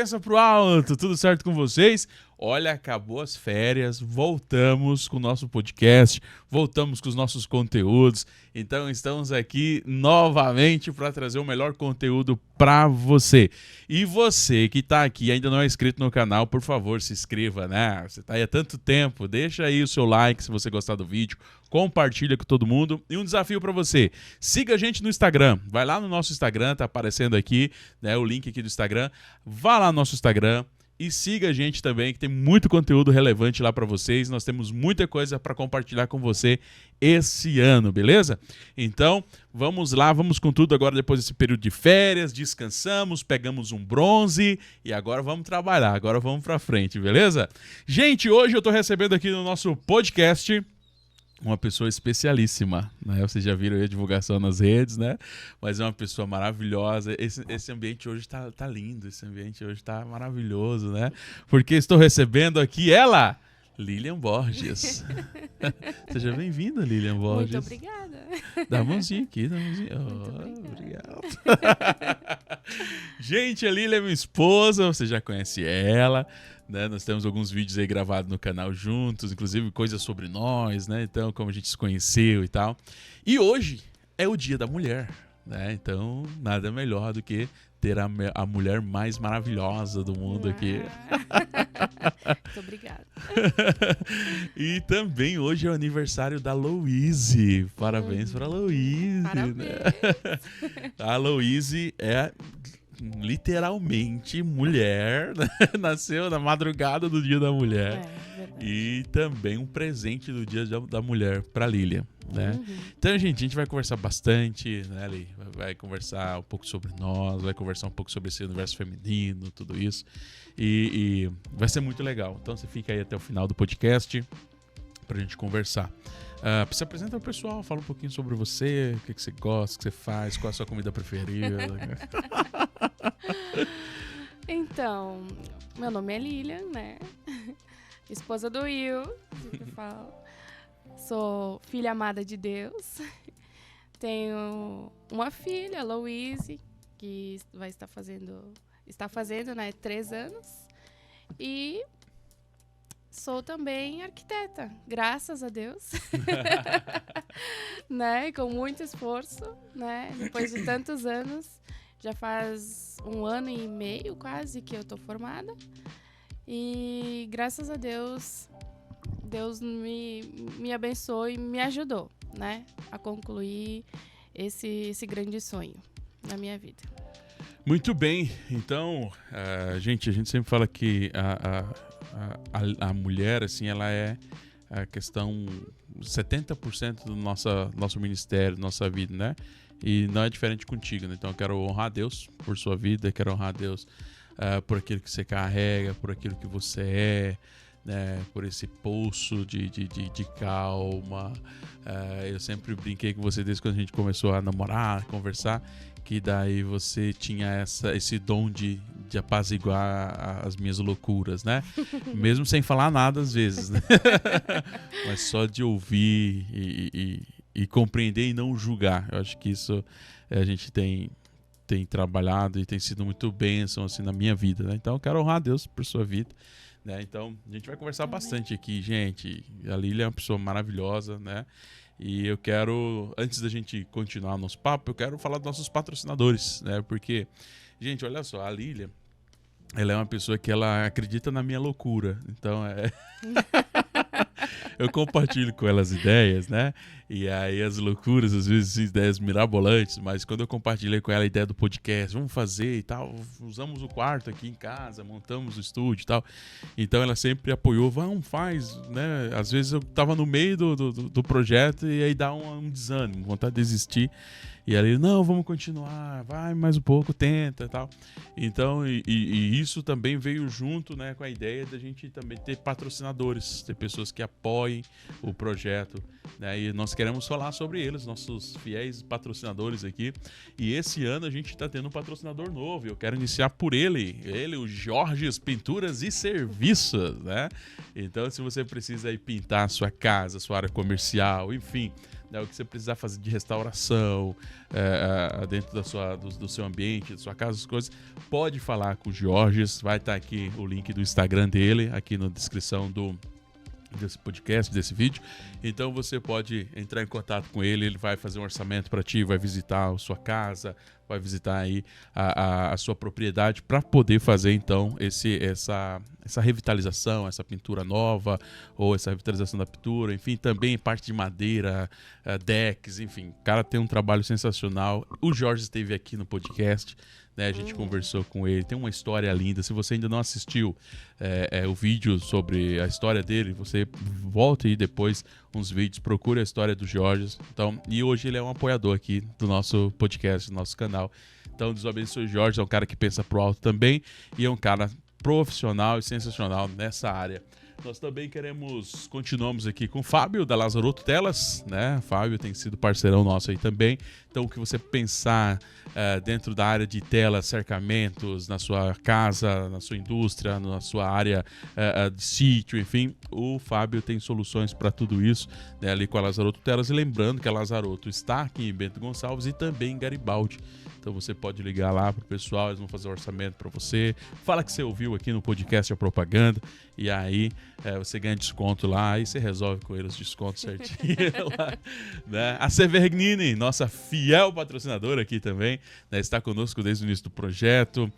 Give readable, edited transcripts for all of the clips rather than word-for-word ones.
cabeça pro alto, tudo certo com vocês? Olha, acabou as férias, voltamos com o nosso podcast, voltamos com os nossos conteúdos. Então estamos aqui novamente para trazer o melhor conteúdo para você. E você que está aqui e ainda não é inscrito no canal, por favor, se inscreva, né? Você está aí há tanto tempo, deixa aí o seu like se você gostar do vídeo, compartilha com todo mundo. E um desafio para você, siga a gente no Instagram, vai lá no nosso Instagram, tá aparecendo aqui, né, o link aqui do Instagram. Vá lá no nosso Instagram e siga a gente também, que tem muito conteúdo relevante lá para vocês. Nós temos muita coisa para compartilhar com você esse ano, beleza? Então, vamos lá, vamos com tudo agora depois desse período de férias, descansamos, pegamos um bronze e agora vamos trabalhar, agora vamos para frente, beleza? Gente, hoje eu tô recebendo aqui no nosso podcast uma pessoa especialíssima, né? Vocês já viram aí a divulgação nas redes, né? Mas é uma pessoa maravilhosa. Esse ambiente hoje tá lindo, esse ambiente hoje tá maravilhoso, né? Porque estou recebendo aqui ela, Lilian Borges. Seja bem-vinda, Lilian Borges. Muito obrigada. Dá a mãozinha aqui, dá a mãozinha. Oh, obrigado. Gente, a Lilian é minha esposa, você já conhece ela, né? Nós temos alguns vídeos aí gravados no canal juntos, inclusive coisas sobre nós, né? Então, como a gente se conheceu e tal. E hoje é o Dia da Mulher, né? Então, nada melhor do que ter a mulher mais maravilhosa do mundo aqui. Muito obrigada. E também hoje é o aniversário da Louise. Parabéns para a Louise. Parabéns. Né? A Louise é literalmente mulher, né? Nasceu na madrugada do Dia da Mulher. Verdade. E também um presente do Dia da Mulher para Lilian, né? Uhum. Então, gente, a gente vai conversar bastante, né, Li? Vai conversar um pouco sobre nós, vai conversar um pouco sobre esse universo feminino, tudo isso. E vai ser muito legal. Então, você fica aí até o final do podcast pra gente conversar. Se apresenta ao pessoal, fala um pouquinho sobre você, o que você gosta, o que você faz, qual a sua comida preferida. Então, meu nome é Lilian, né? Esposa do Will, que eu falo. Sou filha amada de Deus. Tenho uma filha, Louise, que está fazendo, né, 3 anos. E sou também arquiteta, graças a Deus. Né? Com muito esforço, né? Depois de tantos anos, já faz 1 ano e meio quase que eu tô formada. E graças a Deus, Deus me abençoou e me ajudou, né? A concluir esse grande sonho na minha vida. Muito bem, então, gente, a gente sempre fala que a mulher, assim, ela é a questão 70% do nosso ministério, nossa vida, né? E não é diferente contigo, né? Então eu quero honrar a Deus por sua vida, quero honrar a Deus por aquilo que você carrega, por aquilo que você é, né? Por esse poço de calma. Eu sempre brinquei com você desde quando a gente começou a namorar, a conversar, que daí você tinha esse dom de apaziguar as minhas loucuras, né? Mesmo sem falar nada às vezes, né? Mas só de ouvir e compreender e não julgar. Eu acho que isso a gente tem trabalhado e tem sido muito bênção assim, na minha vida, né? Então eu quero honrar a Deus por sua vida, né? Então a gente vai conversar bastante aqui, gente. A Lilian é uma pessoa maravilhosa, né? E eu quero, antes da gente continuar nosso papo, eu quero falar dos nossos patrocinadores, né? Porque, gente, olha só, a Lilian, ela é uma pessoa que ela acredita na minha loucura. Então, eu compartilho com ela as ideias, né? E aí as loucuras, às vezes ideias mirabolantes, mas quando eu compartilhei com ela a ideia do podcast, vamos fazer e tal, usamos o quarto aqui em casa, montamos o estúdio e tal. Então ela sempre apoiou, vamos, faz, né? Às vezes eu tava no meio do projeto e aí dá um desânimo, vontade de desistir. E ela, não, vamos continuar, vai mais um pouco, tenta e tal. Então, e isso também veio junto, né, com a ideia da gente também ter patrocinadores, ter pessoas que apoiem o projeto, né, e nós queremos falar sobre eles, nossos fiéis patrocinadores aqui. E esse ano a gente está tendo um patrocinador novo, eu quero iniciar por ele, o Jorges Pinturas e Serviços, né? Então, se você precisa aí pintar a sua casa, sua área comercial, enfim, né, o que você precisar fazer de restauração dentro do seu ambiente, da sua casa, as coisas, pode falar com o Georges. Vai estar aqui o link do Instagram dele, aqui na descrição desse podcast, desse vídeo. Então você pode entrar em contato com ele, ele vai fazer um orçamento para ti, vai visitar a sua casa, vai visitar aí a sua propriedade para poder fazer então essa revitalização, essa pintura nova, ou essa revitalização da pintura, enfim, também parte de madeira, decks, enfim, o cara tem um trabalho sensacional. O Jorge esteve aqui no podcast, né, a gente conversou com ele, tem uma história linda. Se você ainda não assistiu o vídeo sobre a história dele, você volta aí depois uns vídeos, procure a história do Jorge. Então, e hoje ele é um apoiador aqui do nosso podcast, do nosso canal. Então, Deus abençoe o Jorge, é um cara que pensa pro alto também e é um cara profissional e sensacional nessa área. Nós também continuamos aqui com o Fábio da Lazaroto Telas, né? O Fábio tem sido parceirão nosso aí também. Então, o que você pensar dentro da área de telas, cercamentos, na sua casa, na sua indústria, na sua área de sítio, enfim, o Fábio tem soluções para tudo isso, né, ali com a Lazaroto Telas. E lembrando que a Lazaroto está aqui em Bento Gonçalves e também em Garibaldi. Então você pode ligar lá pro pessoal, eles vão fazer o orçamento para você. Fala que você ouviu aqui no podcast a propaganda e aí você ganha desconto lá e você resolve com eles os descontos certinho lá, né? A Severgnini, nossa fiel patrocinadora aqui também, né, está conosco desde o início do projeto.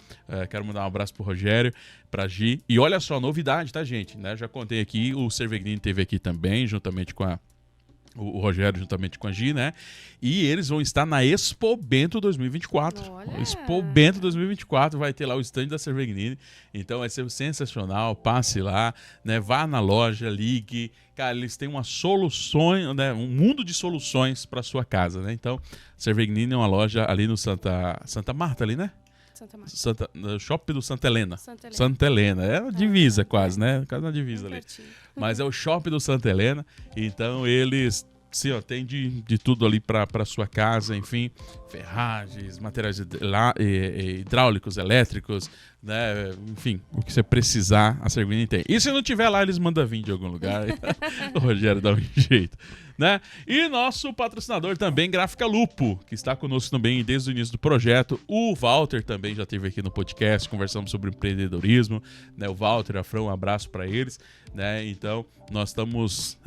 Quero mandar um abraço pro Rogério, pra Gi. E olha só, novidade, tá, gente? Né? Já contei aqui, o Severgnini esteve aqui também, juntamente com o Rogério, juntamente com a Gi, né? E eles vão estar na Expo Bento 2024. Olha! Expo Bento 2024 vai ter lá o stand da Severgnini. Então vai ser sensacional. Passe lá, né? Vá na loja, ligue. Cara, eles têm uma solução, né? Um mundo de soluções para sua casa, né? Então, Severgnini é uma loja ali no Santa Marta, ali, né? Santa Marta. Shopping do Santa Helena. Santa Helena. Santa Helena. É uma divisa quase, né? Quase uma divisa ali. Pertinho. Mas é o Shopping do Santa Helena. Então eles, sim, ó, tem de tudo ali para sua casa, enfim, ferragens, materiais hidráulicos, elétricos, né? Enfim, o que você precisar, a Severgnini tem. E se não tiver lá, eles mandam vir de algum lugar. O Rogério dá um jeito, né? E nosso patrocinador também, Gráfica Lupo, que está conosco também desde o início do projeto. O Walter também já esteve aqui no podcast, conversamos sobre empreendedorismo, né? O Walter e a Fran, um abraço para eles, né? Então, nós estamos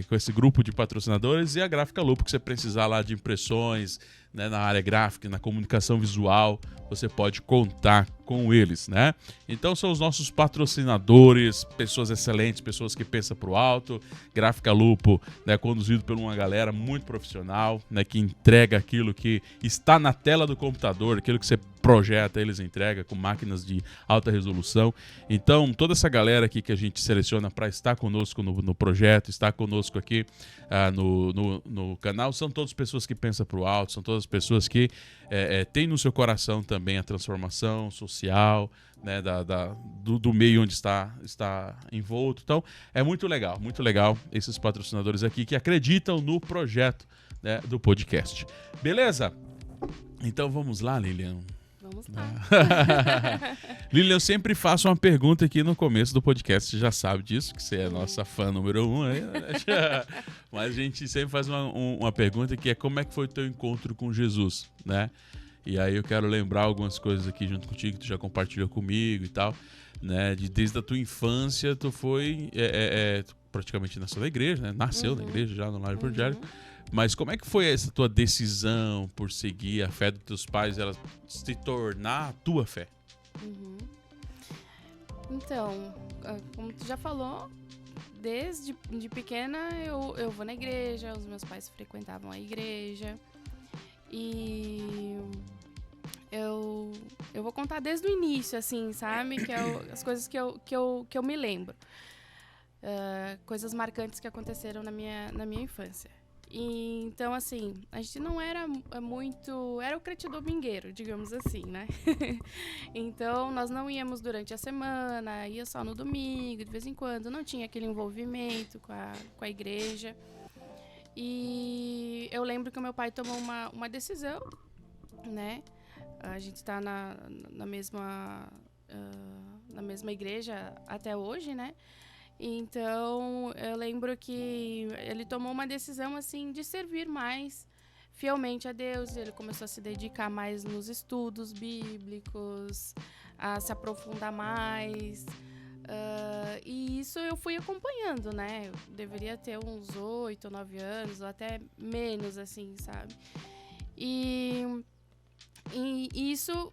com esse grupo de patrocinadores e a Gráfica Lupo, que você precisar lá de impressões, né, na área gráfica, na comunicação visual, você pode contar com eles, né? Então são os nossos patrocinadores, pessoas excelentes, pessoas que pensam pro alto. Gráfica Lupo, né, conduzido por uma galera muito profissional, né, que entrega aquilo que está na tela do computador, aquilo que você projeta, eles entregam com máquinas de alta resolução. Então, toda essa galera aqui que a gente seleciona para estar conosco no projeto, estar conosco aqui no canal, são todas pessoas que pensam pro alto, são todas pessoas que têm no seu coração também a transformação social, né, do meio onde está envolto. Então, é muito legal esses patrocinadores aqui que acreditam no projeto, né, do podcast. Beleza? Então, vamos lá, Lilian. Vamos lá. Lilian, eu sempre faço uma pergunta aqui no começo do podcast, você já sabe disso, que você é a nossa fã número 1 aí, né? Mas a gente sempre faz uma pergunta que é: como é que foi o teu encontro com Jesus, né? E aí eu quero lembrar algumas coisas aqui junto contigo que tu já compartilhou comigo e tal, né? Desde a tua infância tu foi tu praticamente nasceu na igreja, né? Nasceu na igreja já no Lar Evangélico. Mas como é que foi essa tua decisão por seguir a fé dos teus pais, ela se tornar a tua fé? Então, como tu já falou, desde de pequena eu vou na igreja, os meus pais frequentavam a igreja. E eu vou contar desde o início, assim, sabe? Que as coisas que eu me lembro. Coisas marcantes que aconteceram na minha infância. E, então, assim, a gente não era muito... Era o crente domingueiro, digamos assim, né? Então, nós não íamos durante a semana, ia só no domingo, de vez em quando. Não tinha aquele envolvimento com a igreja. E eu lembro que o meu pai tomou uma decisão, né? A gente está na mesma igreja até hoje, né? Então, eu lembro que ele tomou uma decisão, assim, de servir mais fielmente a Deus. Ele começou a se dedicar mais nos estudos bíblicos, a se aprofundar mais. E isso eu fui acompanhando, né? Eu deveria ter uns 8 ou 9 anos, ou até menos, assim, sabe? E isso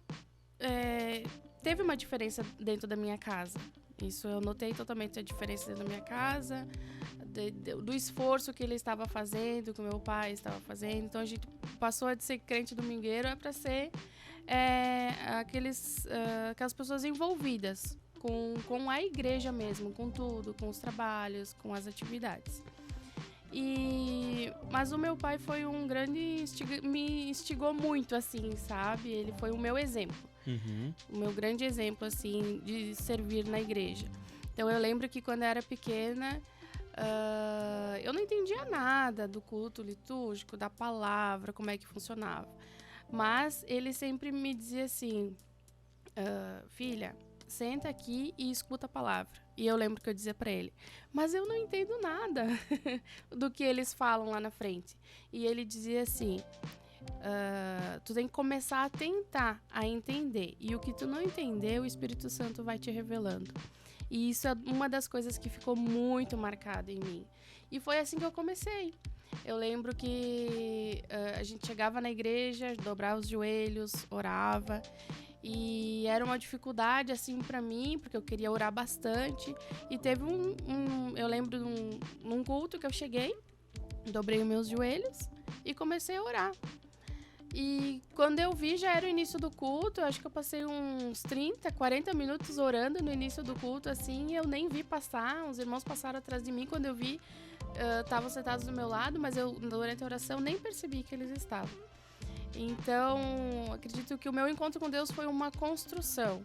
teve uma diferença dentro da minha casa. Isso eu notei totalmente a diferença dentro da minha casa, do esforço que ele estava fazendo, que o meu pai estava fazendo. Então a gente passou de ser crente domingueiro para ser aquelas pessoas envolvidas com a igreja mesmo, com tudo, com os trabalhos, com as atividades. Mas o meu pai foi um grande... me instigou muito, assim, sabe? Ele foi o meu exemplo. Uhum. O meu grande exemplo, assim, de servir na igreja. Então, eu lembro que quando eu era pequena, eu não entendia nada do culto litúrgico, da palavra, como é que funcionava. Mas ele sempre me dizia assim, filha, senta aqui e escuta a palavra. E eu lembro que eu dizia pra ele, mas eu não entendo nada do que eles falam lá na frente. E ele dizia assim, tu tem que começar a tentar a entender. E o que tu não entender, o Espírito Santo vai te revelando. E isso é uma das coisas que ficou muito marcada em mim. E foi assim que eu comecei. Eu lembro que a gente chegava na igreja, dobrava os joelhos, orava. E era uma dificuldade, assim, pra mim, porque eu queria orar bastante. E teve eu lembro num culto que eu cheguei, dobrei os meus joelhos e comecei a orar. E quando eu vi, já era o início do culto. Eu acho que eu passei uns 30, 40 minutos orando no início do culto, assim. Eu nem vi passar, os irmãos passaram atrás de mim. Quando eu vi, estavam sentados do meu lado, mas eu, durante a oração, nem percebi que eles estavam. Então, acredito que o meu encontro com Deus foi uma construção.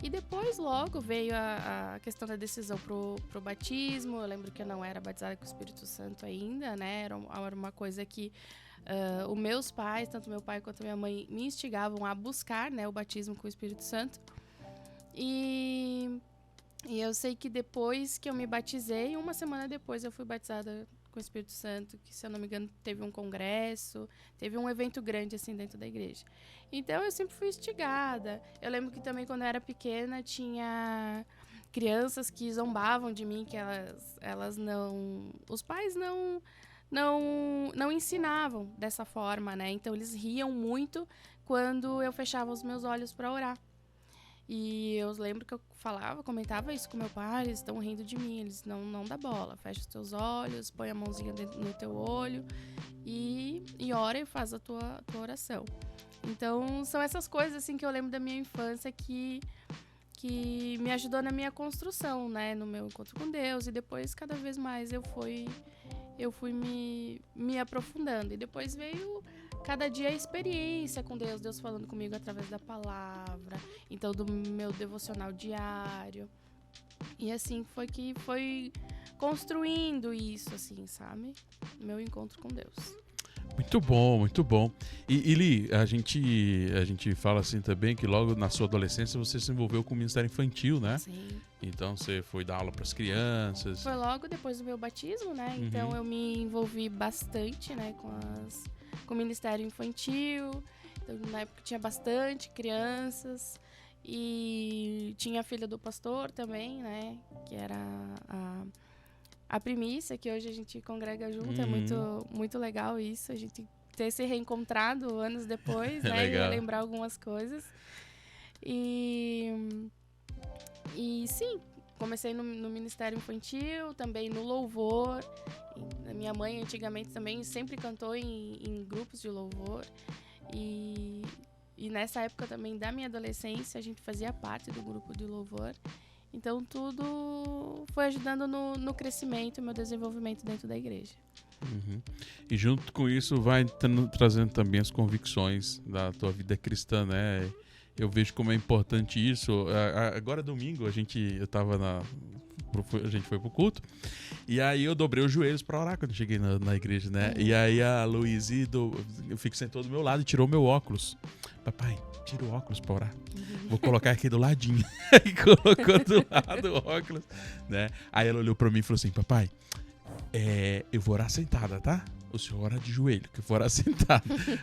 E depois, logo, veio a questão da decisão pro batismo. Eu lembro que eu não era batizada com o Espírito Santo ainda, né? Era uma coisa que os meus pais, tanto meu pai quanto minha mãe, me instigavam a buscar, né, o batismo com o Espírito Santo. E eu sei que depois que eu me batizei, uma semana depois eu fui batizada com o Espírito Santo, que, se eu não me engano, teve um congresso, teve um evento grande, assim, dentro da igreja. Então, eu sempre fui instigada. Eu lembro que também, quando eu era pequena, tinha crianças que zombavam de mim, que elas não... Os pais não ensinavam dessa forma, né? Então, eles riam muito quando eu fechava os meus olhos para orar. E eu lembro que eu comentava isso com meu pai, eles estão rindo de mim, eles não dá bola, fecha os teus olhos, põe a mãozinha no teu olho e ora e faz a tua oração. Então, são essas coisas, assim, que eu lembro da minha infância que me ajudou na minha construção, né, no meu encontro com Deus. E depois, cada vez mais, eu fui me aprofundando. E depois veio cada dia a experiência com Deus, Deus falando comigo através da palavra, então do meu devocional diário. E assim foi construindo isso, assim, sabe? Meu encontro com Deus. Muito bom, muito bom. E Li, a gente fala assim também que logo na sua adolescência você se envolveu com o Ministério Infantil, né? Sim. Então você foi dar aula para as crianças. Foi logo depois do meu batismo, né? Uhum. Então eu me envolvi bastante, né, com o Ministério Infantil. Então, na época tinha bastante crianças. E tinha a filha do pastor também, né? Que era a primícia, que hoje a gente congrega junto. É muito, muito legal isso. A gente ter se reencontrado anos depois, né? E lembrar algumas coisas. E sim, comecei no Ministério Infantil, também no louvor. A minha mãe, antigamente, também sempre cantou em grupos de louvor. E nessa época também da minha adolescência, a gente fazia parte do grupo de louvor. Então, tudo foi ajudando no crescimento e meu desenvolvimento dentro da igreja. Uhum. E junto com isso vai trazendo também as convicções da tua vida cristã, né? Eu vejo como é importante isso. Agora domingo eu estava A gente foi pro culto. E aí eu dobrei os joelhos pra orar quando eu cheguei na igreja, né? E aí a Luíse sentou do meu lado e tirou meu óculos. Papai, tira o óculos pra orar. Vou colocar aqui do ladinho. E colocou do lado o óculos, né? Aí ela olhou pra mim e falou assim, papai, eu vou orar sentada, tá? O senhor ora de joelho, que eu vou orar sentado.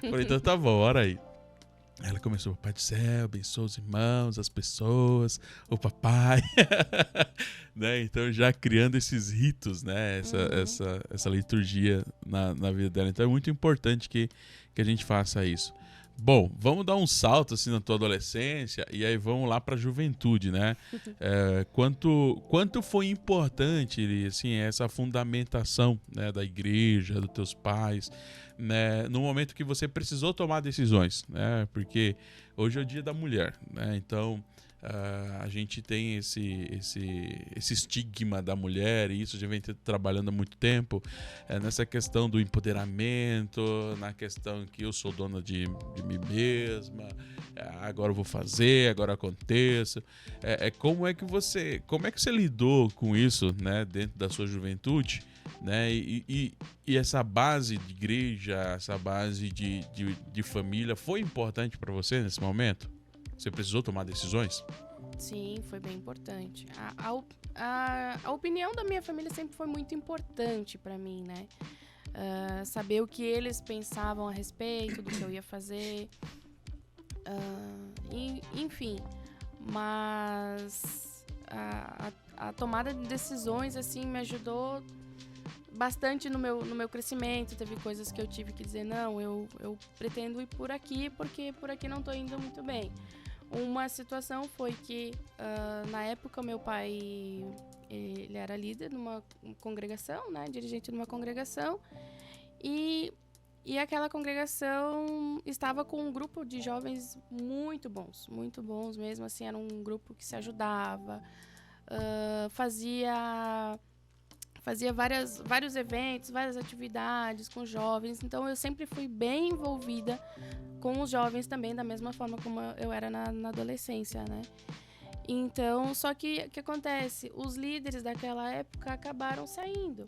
Falei, então tá bom, ora aí. Ela começou, Pai do céu, abençoa os irmãos, as pessoas, o papai. Né? Então já criando esses ritos, né? Essa liturgia na vida dela. Então é muito importante que a gente faça isso. Bom, vamos dar um salto assim na tua adolescência e aí vamos lá para a juventude, né? Quanto foi importante assim, essa fundamentação, né, da igreja, dos teus pais, né, no momento que você precisou tomar decisões, né? Porque hoje é o Dia da Mulher, né? Então a gente tem esse estigma da mulher, e isso já vem trabalhando há muito tempo, nessa questão do empoderamento, na questão que eu sou dona de mim mesma, agora eu vou fazer, agora aconteça. Como é que você lidou com isso, né, dentro da sua juventude, né, e essa base de igreja, essa base de família foi importante para você nesse momento? Você precisou tomar decisões? Sim, foi bem importante. A opinião da minha família sempre foi muito importante para mim, né? Saber o que eles pensavam a respeito do que eu ia fazer. Enfim, mas a tomada de decisões assim me ajudou bastante no meu crescimento. Teve coisas que eu tive que dizer, não, eu pretendo ir por aqui porque por aqui não estou indo muito bem. Uma situação foi que, na época, meu pai ele era líder numa congregação, né, dirigente de uma congregação, e aquela congregação estava com um grupo de jovens muito bons mesmo, assim, era um grupo que se ajudava, fazia vários eventos, várias atividades com jovens, então eu sempre fui bem envolvida com os jovens também, da mesma forma como eu era na adolescência, né? Então, só que o que acontece? Os líderes daquela época acabaram saindo,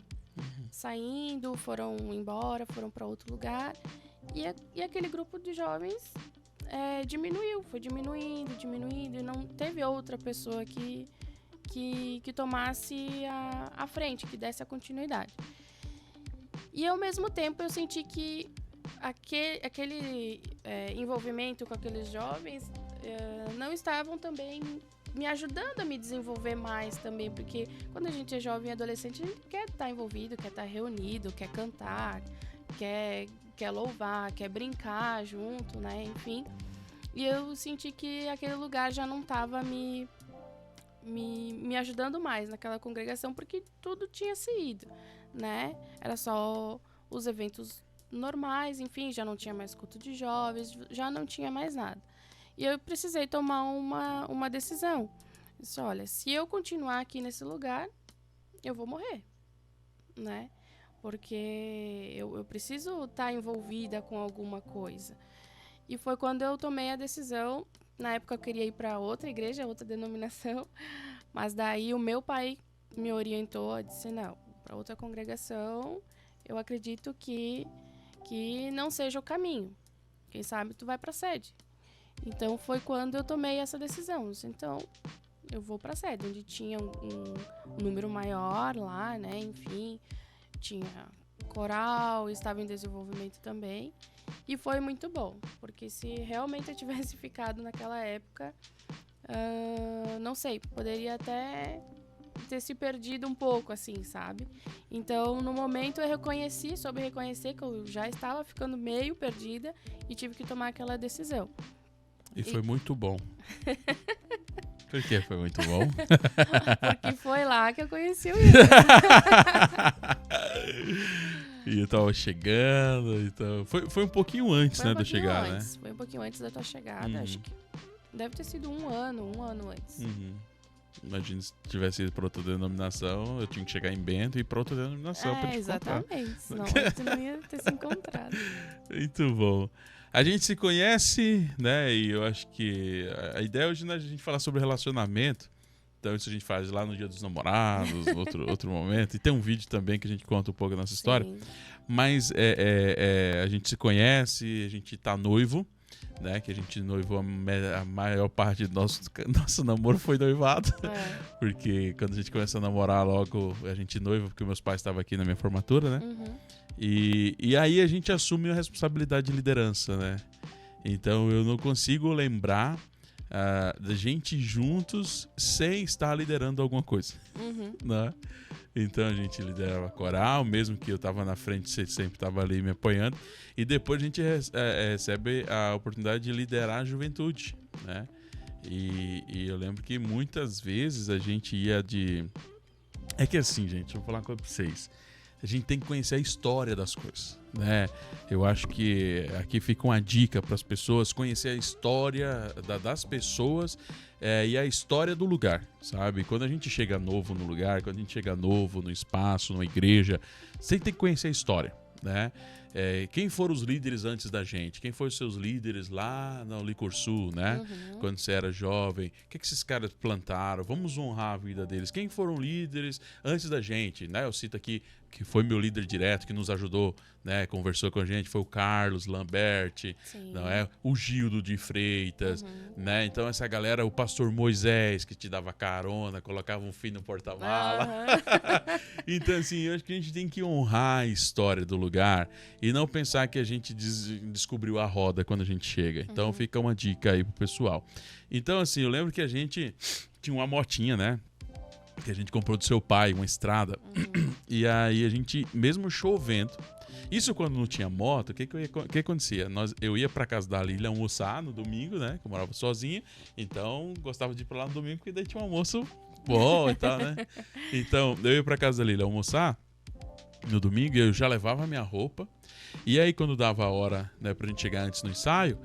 foram embora, foram para outro lugar, e aquele grupo de jovens foi diminuindo, e não teve outra pessoa que tomasse a frente, que desse a continuidade. E ao mesmo tempo eu senti que aquele envolvimento com aqueles jovens não estavam também me ajudando a me desenvolver mais também, porque quando a gente é jovem e adolescente, a gente quer estar envolvido, quer estar reunido, quer cantar, quer louvar, quer brincar junto, né, enfim. E eu senti que aquele lugar já não estava me ajudando mais naquela congregação, porque tudo tinha se ido, né? Era só os eventos normais, enfim, já não tinha mais culto de jovens, já não tinha mais nada. E eu precisei tomar uma decisão. Eu disse, olha, se eu continuar aqui nesse lugar, eu vou morrer, né? Porque eu preciso estar envolvida com alguma coisa. E foi quando eu tomei a decisão. Na época eu queria ir para outra igreja, outra denominação, mas daí o meu pai me orientou, disse, não, para outra congregação, eu acredito que não seja o caminho. Quem sabe tu vai para a sede. Então foi quando eu tomei essa decisão. Então eu vou para a sede, onde tinha um número maior lá, né? Enfim, tinha coral, estava em desenvolvimento também. E foi muito bom, porque se realmente eu tivesse ficado naquela época, não sei, poderia até ter se perdido um pouco, assim, sabe? Então, no momento, soube reconhecer que eu já estava ficando meio perdida e tive que tomar aquela decisão. E foi muito bom. Por que foi muito bom? Porque foi lá que eu conheci o Will. E eu tava chegando, então... Foi um pouquinho antes, né, de eu chegar, né? Foi um pouquinho antes da tua chegada, acho que deve ter sido um ano antes. Imagina se tivesse ido para outra denominação, eu tinha que chegar em Bento e ir para outra denominação para te exatamente, encontrar. senão a gente não ia ter se encontrado. Muito bom. A gente se conhece, né, e eu acho que a ideia hoje é a gente falar sobre relacionamento, Então isso a gente faz lá no Dia dos Namorados, outro momento. E tem um vídeo também que a gente conta um pouco da nossa história. Sim. Mas a gente se conhece, a gente tá noivo, né? Que a gente noivou a maior parte do nosso namoro foi noivado. Porque quando a gente começa a namorar logo, a gente noiva, porque meus pais estavam aqui na minha formatura, né? Uhum. E aí a gente assume a responsabilidade de liderança, né? Então eu não consigo lembrar da gente juntos sem estar liderando alguma coisa, Uhum. né? Então a gente liderava coral, mesmo que eu estava na frente, você sempre estava ali me apoiando. E depois a gente recebe a oportunidade de liderar a juventude, né? E eu lembro que muitas vezes a gente ia de... É que assim, gente, eu vou falar uma coisa pra vocês. A gente tem que conhecer a história das coisas, né? Eu acho que aqui fica uma dica para as pessoas conhecer a história das pessoas e a história do lugar, sabe? Quando a gente chega novo no lugar, quando a gente chega novo no espaço, numa igreja, você tem que conhecer a história, né? Quem foram os líderes antes da gente? Quem foram os seus líderes lá no Licursul, né? Uhum. Quando você era jovem? O que esses caras plantaram? Vamos honrar a vida deles. Quem foram líderes antes da gente, né? Eu cito aqui que foi meu líder direto, que nos ajudou, né? Conversou com a gente, foi o Carlos Lamberti, não é? O Gildo de Freitas, né? Então essa galera, o pastor Moisés, que te dava carona, colocava um fio no porta-mala. Então assim, eu acho que a gente tem que honrar a história do lugar e não pensar que a gente descobriu a roda quando a gente chega. Então fica uma dica aí pro pessoal. Então assim, eu lembro que a gente tinha uma motinha, né? Que a gente comprou do seu pai, uma estrada. E aí a gente, mesmo chovendo, isso quando não tinha moto, o que acontecia? Eu ia pra casa da Lília almoçar no domingo, né? Que eu morava sozinha. Então, gostava de ir pra lá no domingo, porque daí tinha um almoço bom e tal, né? Então, eu ia pra casa da Lília almoçar no domingo e eu já levava a minha roupa. E aí, quando dava a hora, né, pra gente chegar antes no ensaio,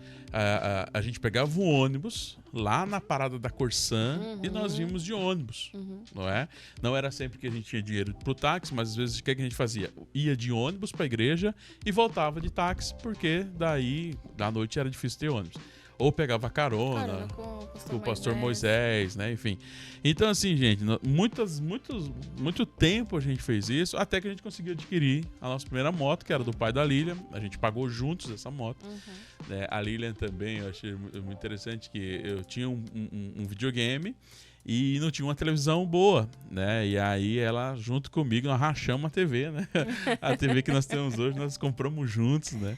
a gente pegava o ônibus lá na parada da Corsã e nós vimos de ônibus, não é? Não era sempre que a gente tinha dinheiro pro táxi, mas às vezes o que a gente fazia? Ia de ônibus pra igreja e voltava de táxi, porque daí, da noite, era difícil ter ônibus. Ou pegava carona com o pastor Moisés, né? Enfim. Então, assim, gente, muito tempo a gente fez isso, até que a gente conseguiu adquirir a nossa primeira moto, que era do pai da Lilian. A gente pagou juntos essa moto. A Lilian também, eu achei muito interessante que eu tinha um videogame e não tinha uma televisão boa, né? E aí ela, junto comigo, nós rachamos a TV, né? A TV que nós temos hoje, nós compramos juntos, né?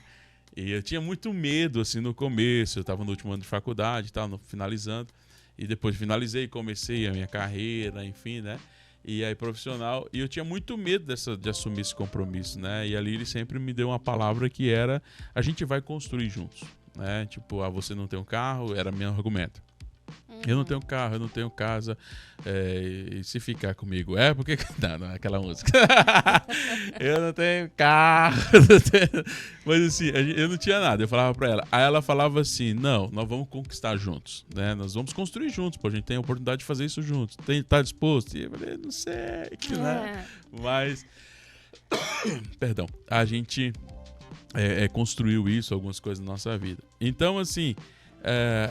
E eu tinha muito medo, assim, no começo. Eu estava no último ano de faculdade, estava finalizando. E depois finalizei, comecei a minha carreira, enfim, né? E aí profissional. E eu tinha muito medo de assumir esse compromisso, né? E ali ele sempre me deu uma palavra que era: a gente vai construir juntos, né? Tipo, você não tem um carro, era meu argumento. Eu não tenho carro, eu não tenho casa, e se ficar comigo porque... Não é aquela música. Eu não tenho carro, mas assim, eu não tinha nada, eu falava pra ela. Aí ela falava assim: não, nós vamos conquistar juntos, né? Nós vamos construir juntos, pô, a gente tem a oportunidade de fazer isso juntos. Tá disposto? E eu falei: não sei, né? Mas, perdão, a gente construiu isso, algumas coisas na nossa vida. Então, assim,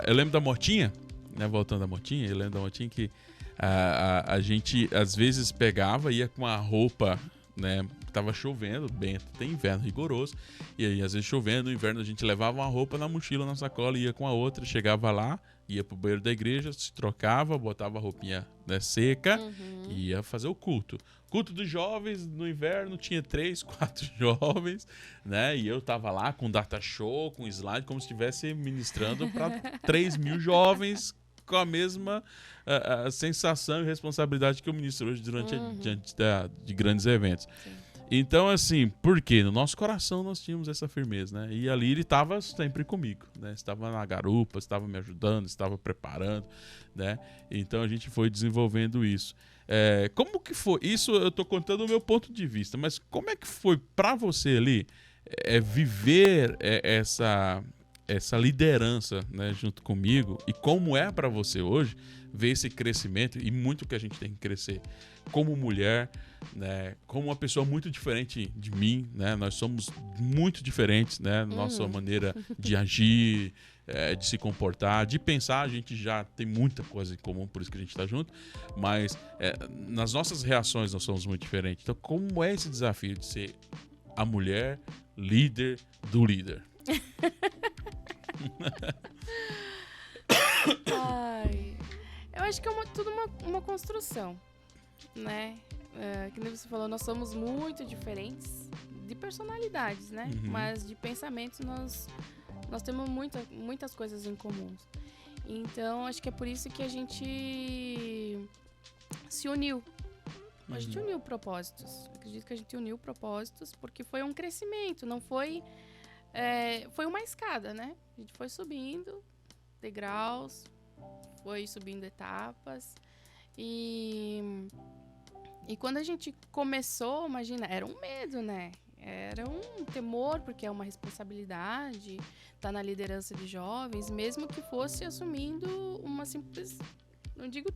eu lembro da motinha, né, voltando à motinha, eu lembro da motinha que a gente às vezes pegava, ia com a roupa, né, tava chovendo, bem, tem inverno rigoroso, e aí às vezes chovendo, no inverno a gente levava uma roupa na mochila, na sacola, ia com a outra, chegava lá, ia pro banheiro da igreja, se trocava, botava a roupinha, né, seca e ia fazer o culto. Culto dos jovens, no inverno tinha 3, 4 jovens, né? E eu tava lá com data show, com slide, como se estivesse ministrando para 3.000 jovens com a mesma sensação e responsabilidade que eu ministro hoje diante de grandes eventos. Sim. Então, assim, por quê? No nosso coração nós tínhamos essa firmeza, né? E ali ele estava sempre comigo, né? Estava na garupa, estava me ajudando, estava preparando, né? Então a gente foi desenvolvendo isso. Como que foi? Isso eu tô contando o meu ponto de vista, mas como é que foi para você ali viver essa liderança, né, junto comigo, e como é para você hoje ver esse crescimento e muito que a gente tem que crescer como mulher, né, como uma pessoa muito diferente de mim, né? Nós somos muito diferentes, né, nossa maneira de agir, de se comportar, de pensar. A gente já tem muita coisa em comum, por isso que a gente está junto, mas nas nossas reações nós somos muito diferentes. Então, como é esse desafio de ser a mulher líder do líder? Ai, eu acho que é tudo uma construção, né? Que nem você falou, nós somos muito diferentes de personalidades, né? Uhum. Mas de pensamentos nós temos muitas coisas em comuns. Então, acho que é por isso que a gente se uniu. A gente uniu propósitos. Acredito que a gente uniu propósitos porque foi um crescimento, não foi... foi uma escada, né? A gente foi subindo degraus, foi subindo etapas. E quando a gente começou, imagina, era um medo, né? Era um temor, porque é uma responsabilidade, tá na liderança de jovens, mesmo que fosse assumindo uma simples, não digo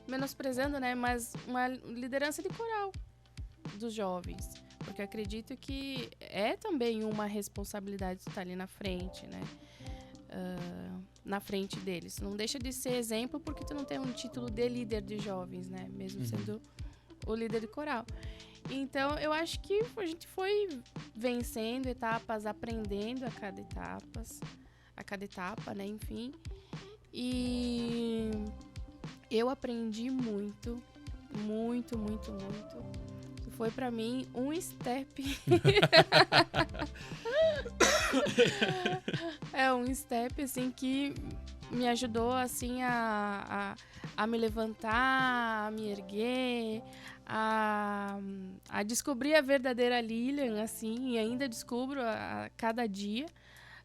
menosprezando, né? Mas uma liderança de coral dos jovens. Porque eu acredito que é também uma responsabilidade estar ali na frente, né? Na frente deles. Não deixa de ser exemplo porque tu não tem um título de líder de jovens, né? Mesmo sendo o líder de coral. Então, eu acho que a gente foi vencendo etapas, aprendendo a cada etapa, né? Enfim. E eu aprendi muito, muito, muito, muito. Foi pra mim um step. Um step, assim, que me ajudou, assim, a me levantar, a me erguer, a descobrir a verdadeira Lilian, assim, e ainda descubro a cada dia,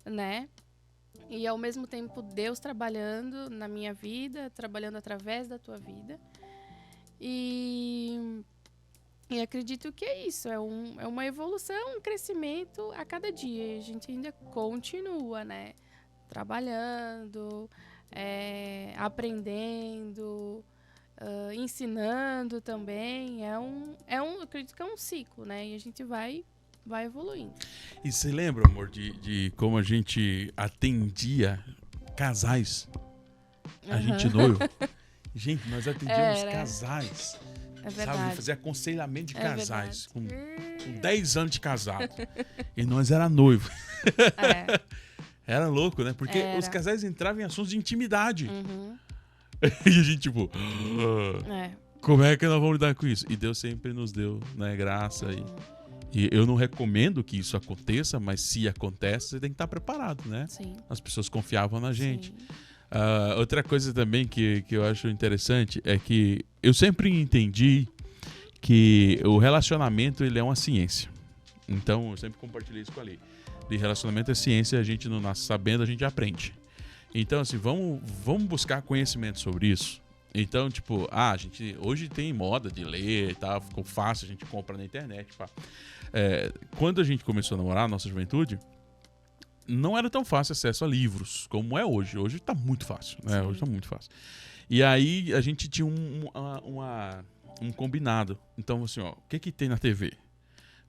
né? E, ao mesmo tempo, Deus trabalhando na minha vida, trabalhando através da tua vida. E acredito que é isso, é uma evolução, um crescimento a cada dia. A gente ainda continua, né? Trabalhando, aprendendo, ensinando também. Eu acredito que é um ciclo, né? E a gente vai evoluindo. E você lembra, amor, de como a gente atendia casais? A gente noivo. Gente, nós atendíamos casais. É verdade. Sabe, fazer aconselhamento de casais com 10 anos de casado. E nós era noivo. Era louco, né? Porque os casais entravam em assuntos de intimidade. E a gente, tipo, como é que nós vamos lidar com isso? E Deus sempre nos deu, né, graça. E eu não recomendo que isso aconteça, mas se acontece, você tem que estar preparado, né? Sim. As pessoas confiavam na gente. Outra coisa também que eu acho interessante é que eu sempre entendi que o relacionamento ele é uma ciência. Então, eu sempre compartilhei isso com a Lili. De relacionamento é ciência, a gente não nasce sabendo, a gente aprende. Então, assim, vamos buscar conhecimento sobre isso. Então, tipo, a gente hoje tem moda de ler e tal, ficou fácil, a gente compra na internet. Pá. Quando a gente começou a namorar, nossa juventude, não era tão fácil acesso a livros como é hoje. Hoje tá muito fácil, né? Hoje tá muito fácil. E aí a gente tinha um combinado. Então, assim, ó, o que tem na TV?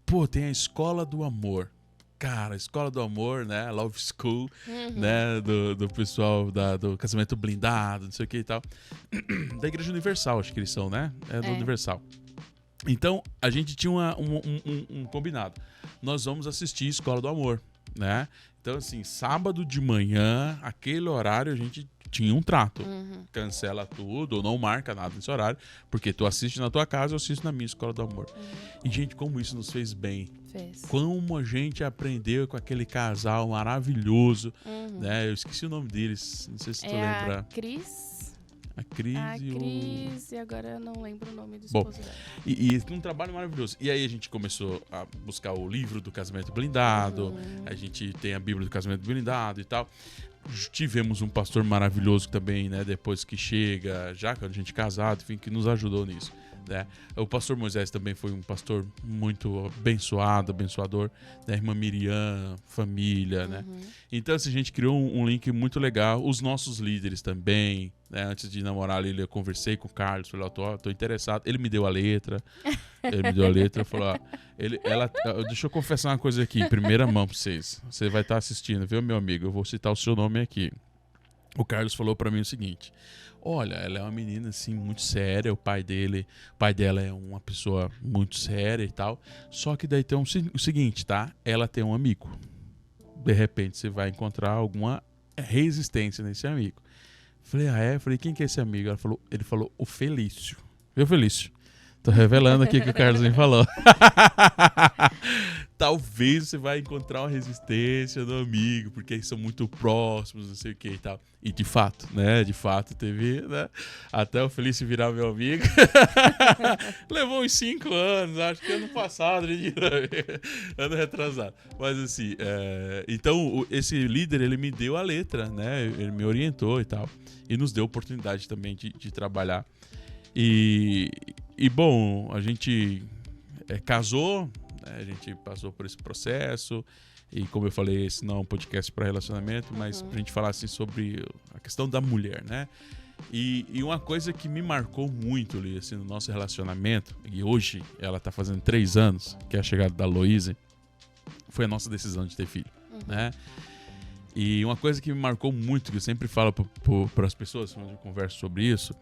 Pô, tem a Escola do Amor. Cara, a Escola do Amor, né? Love School, né? Do pessoal do Casamento Blindado, não sei o que e tal. Da Igreja Universal, acho que eles são, né? É do Universal. Então, a gente tinha um combinado. Nós vamos assistir Escola do Amor, né? Então, assim, sábado de manhã, aquele horário, a gente tinha um trato. Cancela tudo, ou não marca nada nesse horário, porque tu assiste na tua casa, eu assisto na minha Escola do Amor. E, gente, como isso nos fez bem. Como a gente aprendeu com aquele casal maravilhoso, né? Eu esqueci o nome deles, não sei se tu lembra. A Cris e agora eu não lembro o nome do esposo dela. E um trabalho maravilhoso. E aí a gente começou a buscar o livro do Casamento Blindado, a gente tem a Bíblia do Casamento Blindado e tal. Tivemos um pastor maravilhoso também, né? Depois que chega, já quando a gente casado, enfim, que nos ajudou nisso. Né? O pastor Moisés também foi um pastor muito abençoador, né? Irmã Miriam, família, né? Então, assim, a gente criou um link muito legal. Os nossos líderes também, né? Antes de namorar ele, eu conversei com o Carlos, falei, tô interessado. Ele me deu a letra, Ele me deu a letra e falou, ó, deixa eu confessar uma coisa aqui, em primeira mão pra vocês. Você vai estar assistindo, viu, meu amigo? Eu vou citar o seu nome aqui. O Carlos falou pra mim o seguinte: olha, ela é uma menina assim muito séria, o pai dela é uma pessoa muito séria e tal. Só que daí tem o seguinte, tá? Ela tem um amigo. De repente você vai encontrar alguma resistência nesse amigo. Falei, Falei, quem que é esse amigo? Ele falou, o Felício. Viu, Felício? Tô revelando aqui o que o Carlos me falou. Talvez você vai encontrar uma resistência do amigo, porque eles são muito próximos, não sei o que e tal. E de fato, né? De fato, teve, né? Até o Felício virar meu amigo. Levou uns 5 anos, acho que ano passado, ano retrasado. Mas assim, então esse líder, ele me deu a letra, né? Ele me orientou e tal. E nos deu a oportunidade também de trabalhar. E bom, a gente casou, né? A gente passou por esse processo. E como eu falei, esse não é um podcast para relacionamento, mas pra gente falar assim sobre a questão da mulher, né? E uma coisa que me marcou muito ali, assim, no nosso relacionamento, e hoje ela tá fazendo 3 anos, que é a chegada da Loise, foi a nossa decisão de ter filho, né? E uma coisa que me marcou muito, que eu sempre falo para as pessoas quando eu converso sobre isso,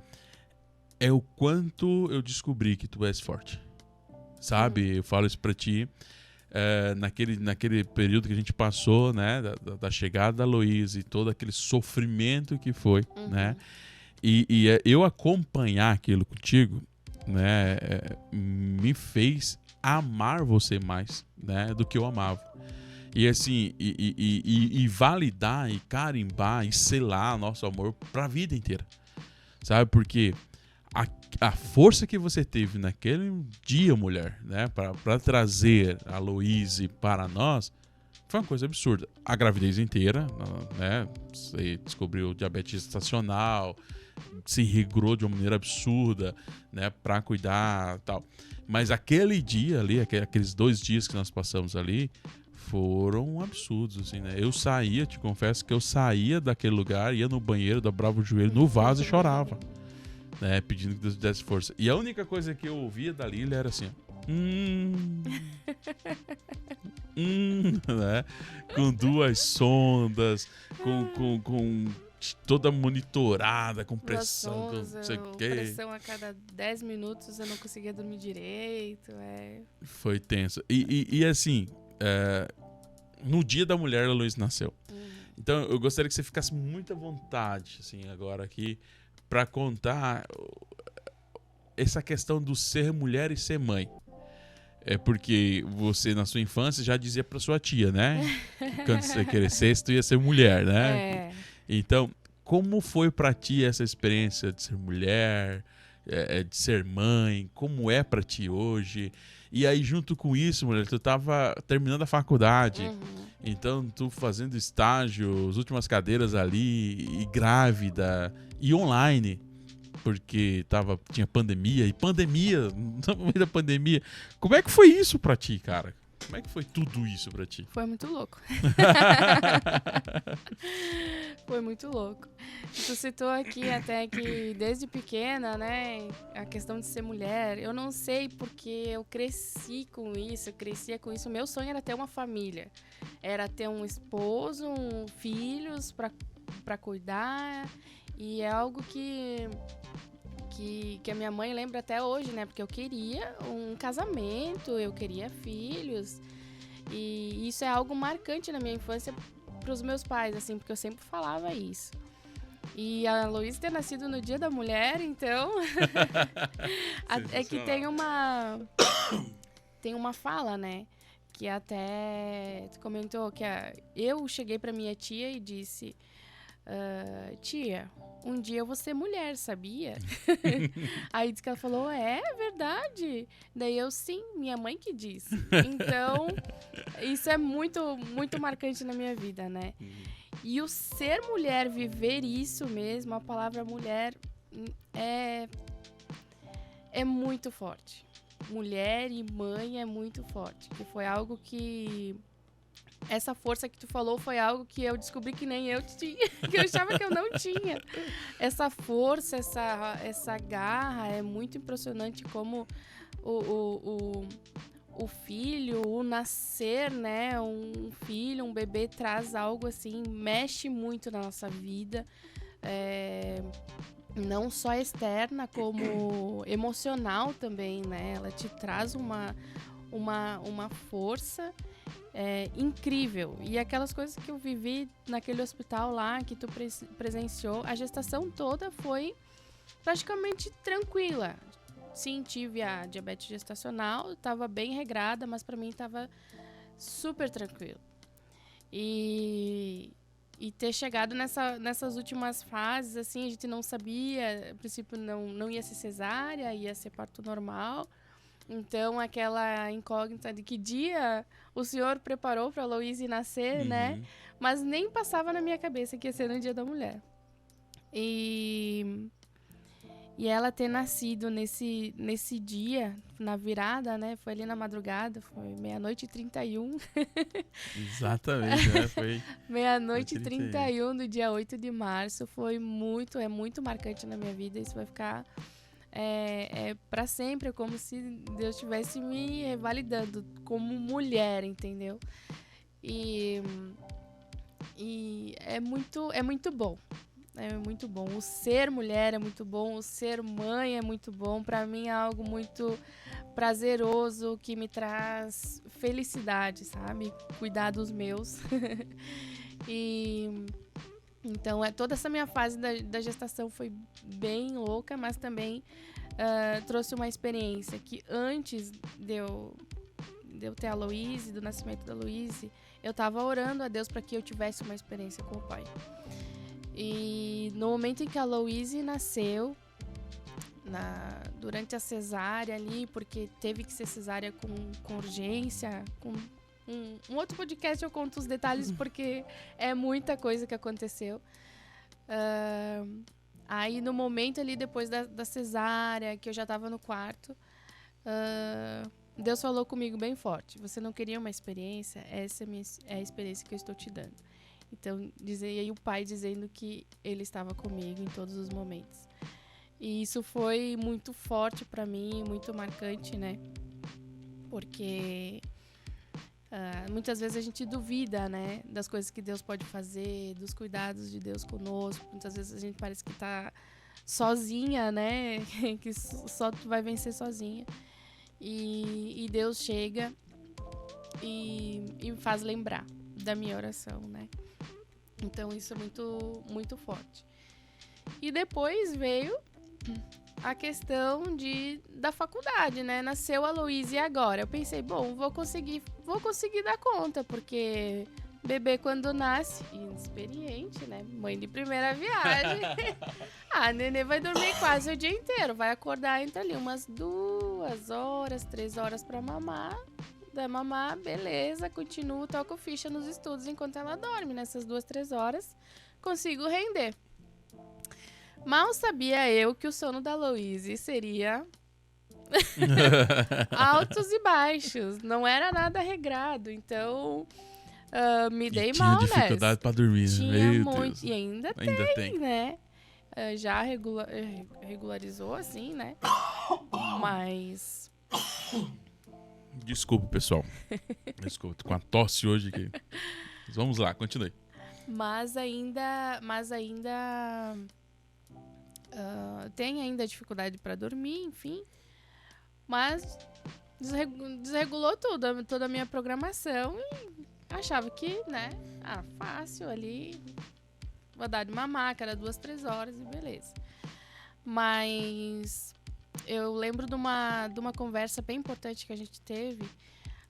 é o quanto eu descobri que tu és forte, sabe? Eu falo isso pra ti, naquele período que a gente passou, né, da chegada da Loise, todo aquele sofrimento que foi, né? E eu acompanhar aquilo contigo, né, me fez amar você mais, né, do que eu amava. E assim, e validar, e carimbar, e selar nosso amor pra vida inteira, sabe? Porque a força que você teve naquele dia, mulher, né, para trazer a Loise para nós, foi uma coisa absurda. A gravidez inteira, né, você descobriu diabetes gestacional, se regrou de uma maneira absurda, né, para cuidar e tal. Mas aquele dia ali, aqueles 2 dias que nós passamos ali, foram absurdos, assim, né? Eu saía, te confesso que eu saía daquele lugar, ia no banheiro, dobrava o joelho no vaso e chorava, né, pedindo que Deus desse força. E a única coisa que eu ouvia da Lília era assim, né? Com 2 sondas, com toda monitorada, com pressão, com não sei o quê. Pressão a cada 10 minutos, eu não conseguia dormir direito. Foi tenso. E assim, no dia da mulher, a Luiz nasceu. Então eu gostaria que você ficasse muito à vontade, assim, agora aqui, para contar essa questão do ser mulher e ser mãe. É porque você, na sua infância, já dizia pra sua tia, né? Que quando você crescesse, tu ia ser mulher, né? Então, como foi pra ti essa experiência de ser mulher, de ser mãe? Como é pra ti hoje? E aí, junto com isso, mulher, tu tava terminando a faculdade. Então, tu fazendo estágio, as últimas cadeiras ali, e grávida, e online. Porque tinha pandemia, no meio da pandemia. Como é que foi isso pra ti, cara? Como é que foi tudo isso pra ti? Foi muito louco. Foi muito louco. Tu citou aqui até que desde pequena, né, a questão de ser mulher, eu não sei porque eu crescia com isso. Meu sonho era ter uma família. Era ter um esposo, filhos pra cuidar. E é algo que a minha mãe lembra até hoje, né? Porque eu queria um casamento, eu queria filhos. E isso é algo marcante na minha infância pros meus pais, assim, porque eu sempre falava isso. E a Loise ter nascido no Dia da Mulher, então... é que tem uma fala, né? Que até tu comentou que eu cheguei pra minha tia e disse... tia, um dia eu vou ser mulher, sabia? Aí disse que ela falou, é verdade? Daí eu, sim, minha mãe que disse. Então, isso é muito, muito marcante na minha vida, né? E o ser mulher, viver isso mesmo, a palavra mulher é muito forte. Mulher e mãe é muito forte. Que foi algo que essa força que tu falou foi algo que eu descobri que nem eu tinha, que eu achava que eu não tinha. Essa força, essa garra, é muito impressionante como o filho, o nascer, né? Um filho, um bebê traz algo assim, mexe muito na nossa vida. Não só externa, como emocional também, né? Ela te traz uma força incrível. E aquelas coisas que eu vivi naquele hospital lá, que tu presenciou, a gestação toda foi praticamente tranquila. Sim, tive a diabetes gestacional, estava bem regrada, mas para mim estava super tranquilo. E ter chegado nessas últimas fases, assim, a gente não sabia, a princípio não ia ser cesárea, ia ser parto normal. Então, aquela incógnita de que dia o senhor preparou para a Aloíse nascer, né? Mas nem passava na minha cabeça que ia ser no Dia da Mulher. E ela ter nascido nesse dia, na virada, né? Foi ali na madrugada, foi 00h31. Exatamente, né? Foi 00h31 do dia 8 de março. Foi muito marcante na minha vida. Isso vai ficar para sempre. É como se Deus estivesse me revalidando como mulher, entendeu? E é muito bom. É muito bom. O ser mulher é muito bom. O ser mãe é muito bom. Para mim é algo muito prazeroso, que me traz felicidade, sabe? Cuidar dos meus. Então, toda essa minha fase da gestação foi bem louca, mas também trouxe uma experiência que antes de eu ter a Aloíse, do nascimento da Aloíse, eu estava orando a Deus para que eu tivesse uma experiência com o pai. E no momento em que a Aloíse nasceu, durante a cesárea ali, porque teve que ser cesárea com urgência, com um outro podcast eu conto os detalhes porque é muita coisa que aconteceu. Aí no momento ali depois da cesárea, que eu já estava no quarto, Deus falou comigo bem forte: você não queria uma experiência? Essa é a experiência que eu estou te dando. Então, e aí o pai dizendo que ele estava comigo em todos os momentos. E isso foi muito forte para mim, muito marcante, né? Porque muitas vezes a gente duvida, né? Das coisas que Deus pode fazer, dos cuidados de Deus conosco. Muitas vezes a gente parece que tá sozinha, né? Que só tu vai vencer sozinha. E Deus chega e me faz lembrar da minha oração, né? Então isso é muito forte. E depois veio a questão da faculdade, né? Nasceu a Aloíse e agora? Eu pensei, bom, vou conseguir dar conta, porque bebê quando nasce, inexperiente, né? Mãe de primeira viagem. A nenê vai dormir quase o dia inteiro, vai acordar entre ali umas 2 horas, 3 horas pra mamar. Da mamar, beleza, continuo, toco ficha nos estudos enquanto ela dorme. Nessas 2, 3 horas, consigo render. Mal sabia eu que o sono da Aloíse seria altos e baixos, não era nada regrado. Então, me dei mal, né? Tinha dificuldade pra dormir, tinha meu muito, Deus. e ainda tem, né? Já regularizou, assim, né? Mas... Desculpa, pessoal. Desculpa, tô com uma tosse hoje aqui. Mas vamos lá, continue. Mas ainda tem ainda dificuldade para dormir, enfim. Mas desregulou tudo, toda a minha programação e achava que, né, fácil ali, vou dar de mamar, cada 2, 3 horas e beleza. Mas eu lembro de uma conversa bem importante que a gente teve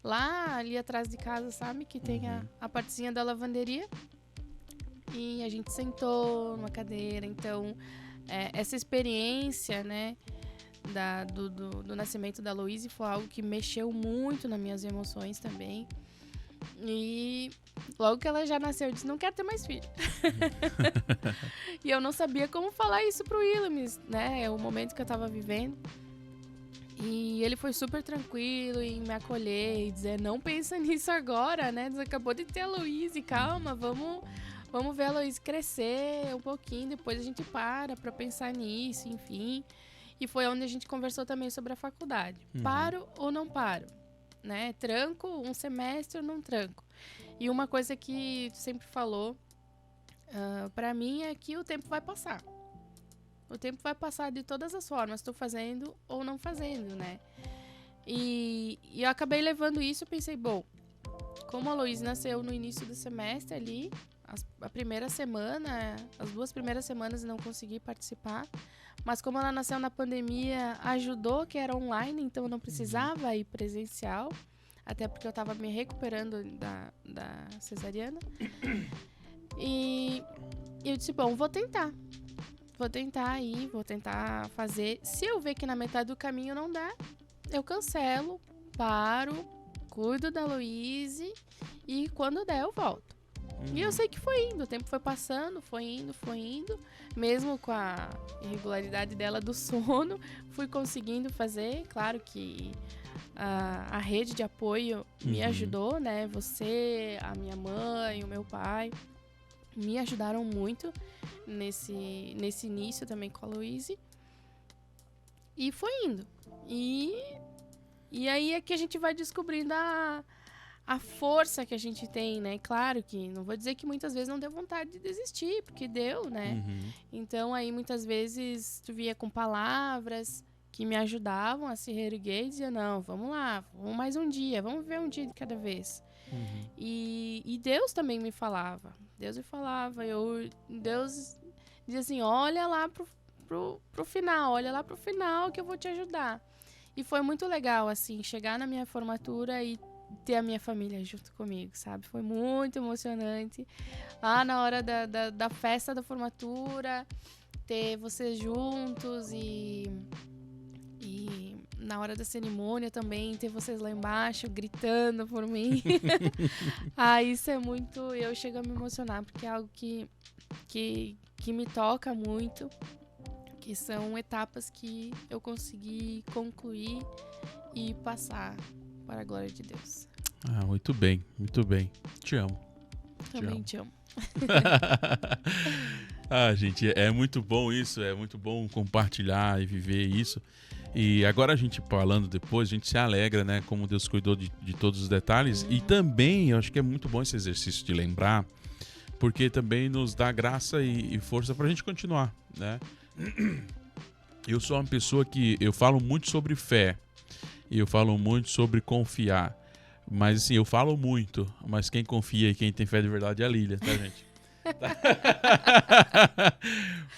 lá ali atrás de casa, sabe? Que tem a partezinha da lavanderia. E a gente sentou numa cadeira. Então, essa experiência, né, do nascimento da Aloíse foi algo que mexeu muito nas minhas emoções também. E logo que ela já nasceu, eu disse, não quero ter mais filho. E eu não sabia como falar isso pro Williams, né? É o momento que eu tava vivendo. E ele foi super tranquilo em me acolher e dizer, não pensa nisso agora, né? Você acabou de ter a Luísa, calma, vamos ver a Luísa crescer um pouquinho, depois a gente para pensar nisso, enfim. E foi onde a gente conversou também sobre a faculdade. Paro ou não paro? Né? Tranco um semestre ou não tranco? E uma coisa que tu sempre falou pra mim é que o tempo vai passar. O tempo vai passar de todas as formas, tô fazendo ou não fazendo, né? E eu acabei levando isso e pensei, bom, como a Luísa nasceu no início do semestre ali, a primeira semana, as 2 primeiras semanas eu não consegui participar, mas como ela nasceu na pandemia, ajudou que era online, então eu não precisava ir presencial, até porque eu tava me recuperando da cesariana. E eu disse, bom, vou tentar fazer. Se eu ver que na metade do caminho não dá, eu cancelo, paro, cuido da Luísa e quando der eu volto. E eu sei que foi indo, o tempo foi passando, foi indo. Mesmo com a irregularidade dela do sono, fui conseguindo fazer. Claro que a rede de apoio me ajudou, né? Você, a minha mãe, o meu pai me ajudaram muito nesse início também com a Luísa. E foi indo. E aí é que a gente vai descobrindo a força que a gente tem, né? Claro que não vou dizer que muitas vezes não deu vontade de desistir, porque deu, né? Então aí muitas vezes tu via com palavras que me ajudavam a se reerguer e dizia, não, vamos lá, vamos mais um dia, vamos ver um dia de cada vez. E Deus também me falava. Deus dizia assim, olha lá pro final, olha lá pro final que eu vou te ajudar. E foi muito legal, assim, chegar na minha formatura e ter a minha família junto comigo, sabe? Foi muito emocionante. Lá na hora da festa da formatura, ter vocês juntos e na hora da cerimônia também, ter vocês lá embaixo gritando por mim. Isso é muito... Eu chego a me emocionar, porque é algo que me toca muito, que são etapas que eu consegui concluir e passar para a glória de Deus. Muito bem, muito bem. Te amo. Também te amo. Gente, é muito bom isso, é muito bom compartilhar e viver isso. E agora a gente falando depois, a gente se alegra, né? Como Deus cuidou de todos os detalhes. E também, eu acho que é muito bom esse exercício de lembrar, porque também nos dá graça e força pra gente continuar, né? Eu sou uma pessoa que eu falo muito sobre fé. E eu falo muito sobre confiar. Mas assim, eu falo muito, mas quem confia e quem tem fé de verdade é a Lília, tá, gente?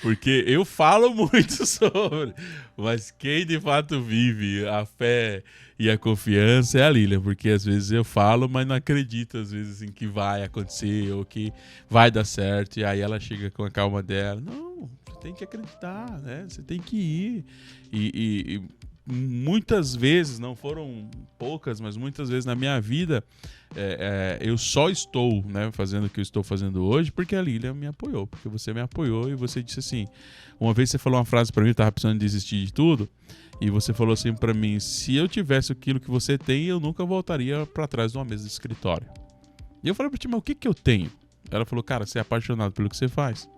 Porque eu falo muito sobre, mas quem de fato vive a fé e a confiança é a Lília, porque às vezes eu falo, mas não acredito às vezes em que vai acontecer ou que vai dar certo, e aí ela chega com a calma dela, não, você tem que acreditar, né? Você tem que ir e muitas vezes, não foram poucas, mas muitas vezes na minha vida eu só estou, né, fazendo o que eu estou fazendo hoje porque a Lília me apoiou, porque você me apoiou e você disse assim, uma vez você falou uma frase pra mim, eu tava precisando desistir de tudo, e você falou assim pra mim, se eu tivesse aquilo que você tem, eu nunca voltaria pra trás de uma mesa de escritório. E eu falei pra ti, mas o que eu tenho? Ela falou, cara, você é apaixonado pelo que você faz